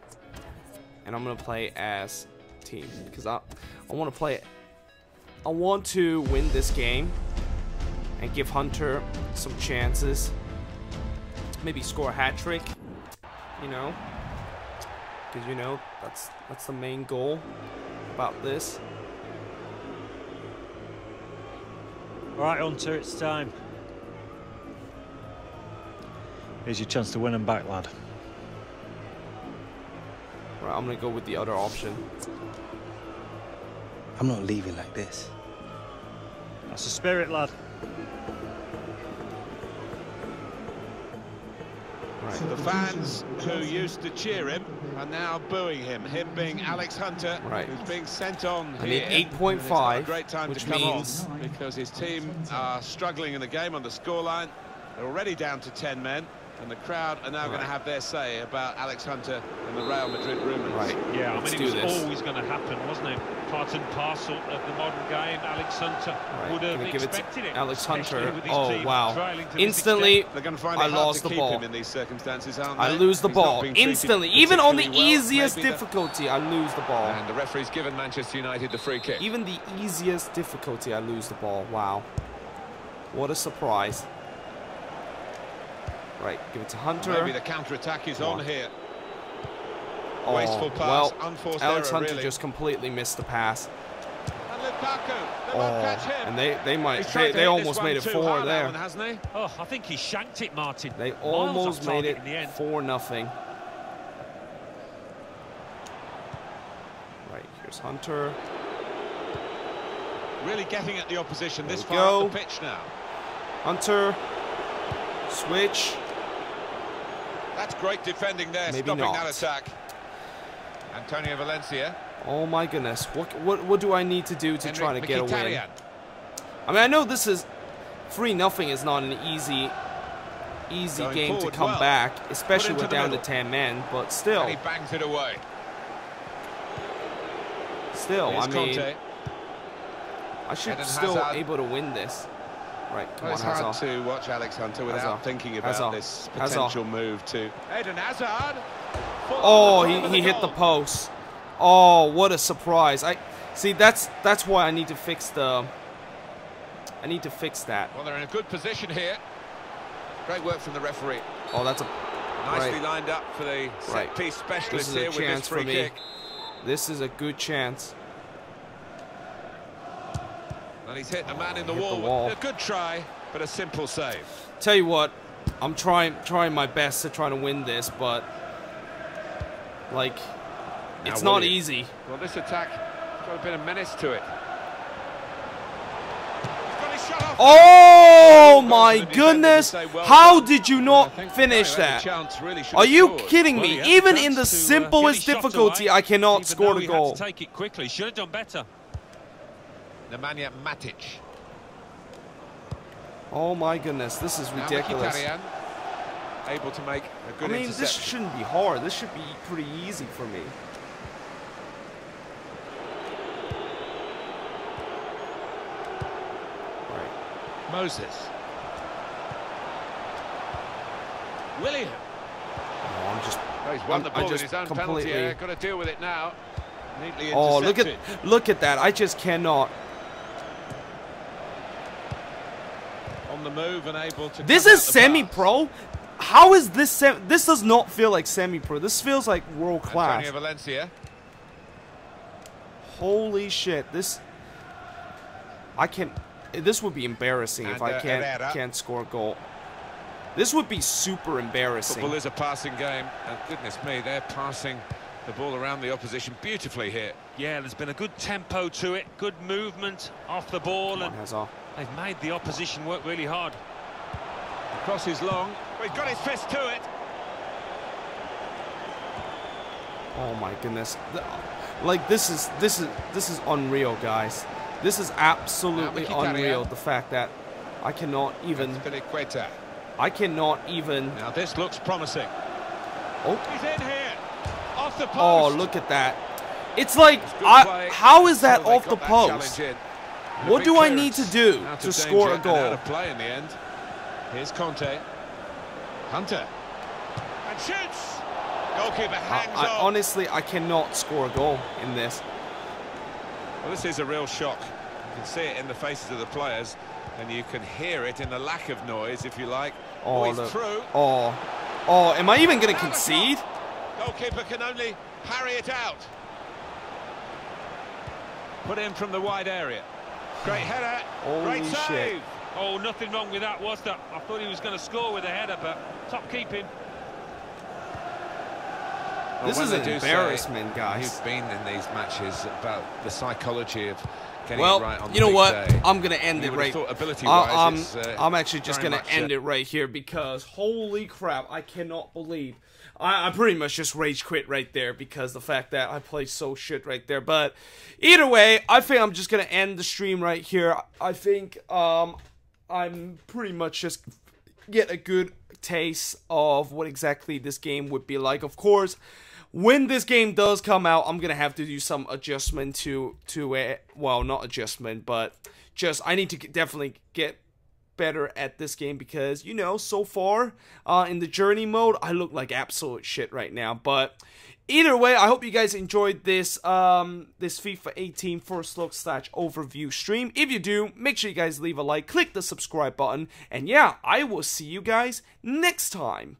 And I'm gonna play as team because I want to play. I want to win this game and give Hunter some chances. Maybe score a hat trick. You know, because you know that's the main goal about this. All right, Hunter, it's time. Here's your chance to win him back, lad. Right, I'm gonna go with the other option. I'm not leaving like this. That's the spirit, lad. Right. The fans who used to cheer him are now booing him. Him being Alex Hunter, who's being sent on here. I need 8.5, great time which to come means on because his team are struggling in the game on the scoreline. They're already down to 10 men. And the crowd are now going to have their say about Alex Hunter and the Real Madrid rumours. Right. Yeah, I mean, it was always going to happen, wasn't it? Part and parcel of the modern game. Alex Hunter would have expected it. Alex Hunter. Oh, wow. Instantly, I lost the ball. In these circumstances, aren't I lose the ball. Instantly. Even on the easiest difficulty, I lose the ball. And the referee's given Manchester United the free kick. Even the easiest difficulty, I lose the ball. Wow. What a surprise. Right, give it to Hunter. Maybe the counter-attack is on here. Oh, wasteful pass, unforced Alex error, Hunter really. just completely missed the pass. And Lukaku, they won't catch him. And they almost made it 4 there. One, hasn't he? Oh, I think he shanked it, Martin. They almost made it 4-0. Right, here's Hunter. Really getting at the opposition this far up the pitch now. Hunter. Switch. That's great defending there, Maybe stopping not. that attack. Antonio Valencia. Oh my goodness. What do I need to do to try to get a win? I mean, I know this is 3-0 is not an easy game to come back, especially with down to 10 men, but still. And he bangs it away. Still, I mean, Conte. I should still able to win this. Right, come on, it's Hazard. hard to watch Alex Hunter without thinking about this potential move to Eden Hazard. Oh, he hit the post. Oh, what a surprise! See that's why I need to fix the. I need to fix that. Well, they're in a good position here. Great work from the referee. Oh, that's a nicely lined up for the set piece specialist here with this free kick. This is a good chance. And he's hit the man in the wall. A good try, but a simple save. Tell you what, I'm trying my best to try to win this, but like it's not easy. Well, this attack has got a bit of menace to it. Oh my goodness! How did you not finish that? Are you kidding me? Even in the simplest difficulty, I cannot score the goal. Take it quickly. Should have done better. Nemanja Matic. Oh my goodness, this is ridiculous. Able to make a good interception. This shouldn't be hard. This should be pretty easy for me. Right. Moses. William. Oh, he's won the ball in his own penalty area. Got to deal with it now. Neatly intercepted. Oh, look at that. I just cannot. On the move and able to. This is semi-pro. how is this? This does not feel like semi-pro. This feels like world class. Antonio Valencia. Holy shit! This would be embarrassing if I can't score a goal. This would be super embarrassing. Football is a passing game, and goodness me, they're passing the ball around the opposition beautifully here. Yeah, there's been a good tempo to it, good movement off the ball, and they've made the opposition work really hard. The cross is long. Well, he's got his fist to it. Oh my goodness! Like this is unreal, guys. This is absolutely unreal. The fact that I cannot even. Now this looks promising. Oh, he's in here. Off the post. Oh, look at that! It's like, how is that off the post? What do I need to do to score a goal? Out of play in the end. Here's Conte. Hunter. And shoots. Goalkeeper hangs on. Honestly, I cannot score a goal in this. Well, this is a real shock. You can see it in the faces of the players, and you can hear it in the lack of noise, if you like. Oh, he's through. Oh, am I even going to concede? Goalkeeper can only parry it out. Put in from the wide area. Great header. Great save. Shit. Oh, nothing wrong with that, was there? I thought he was going to score with a header, but top keeping. This is an embarrassment, guys. You've been in these matches about the psychology of getting well, it right on the you know big what? day. I'm gonna end it right. I'm actually just gonna end it right here because holy crap! I cannot believe I pretty much just rage quit right there because the fact that I played so shit right there. But either way, I think I'm just gonna end the stream right here. I think I'm pretty much just get a good taste of what exactly this game would be like. Of course, when this game does come out, I'm gonna have to do some adjustment to it. Well, not adjustment, but just I need to definitely get better at this game because, you know, so far in the journey mode, I look like absolute shit right now. But either way, I hope you guys enjoyed this this FIFA 18 first look / overview stream. If you do, make sure you guys leave a like, click the subscribe button, and yeah, I will see you guys next time.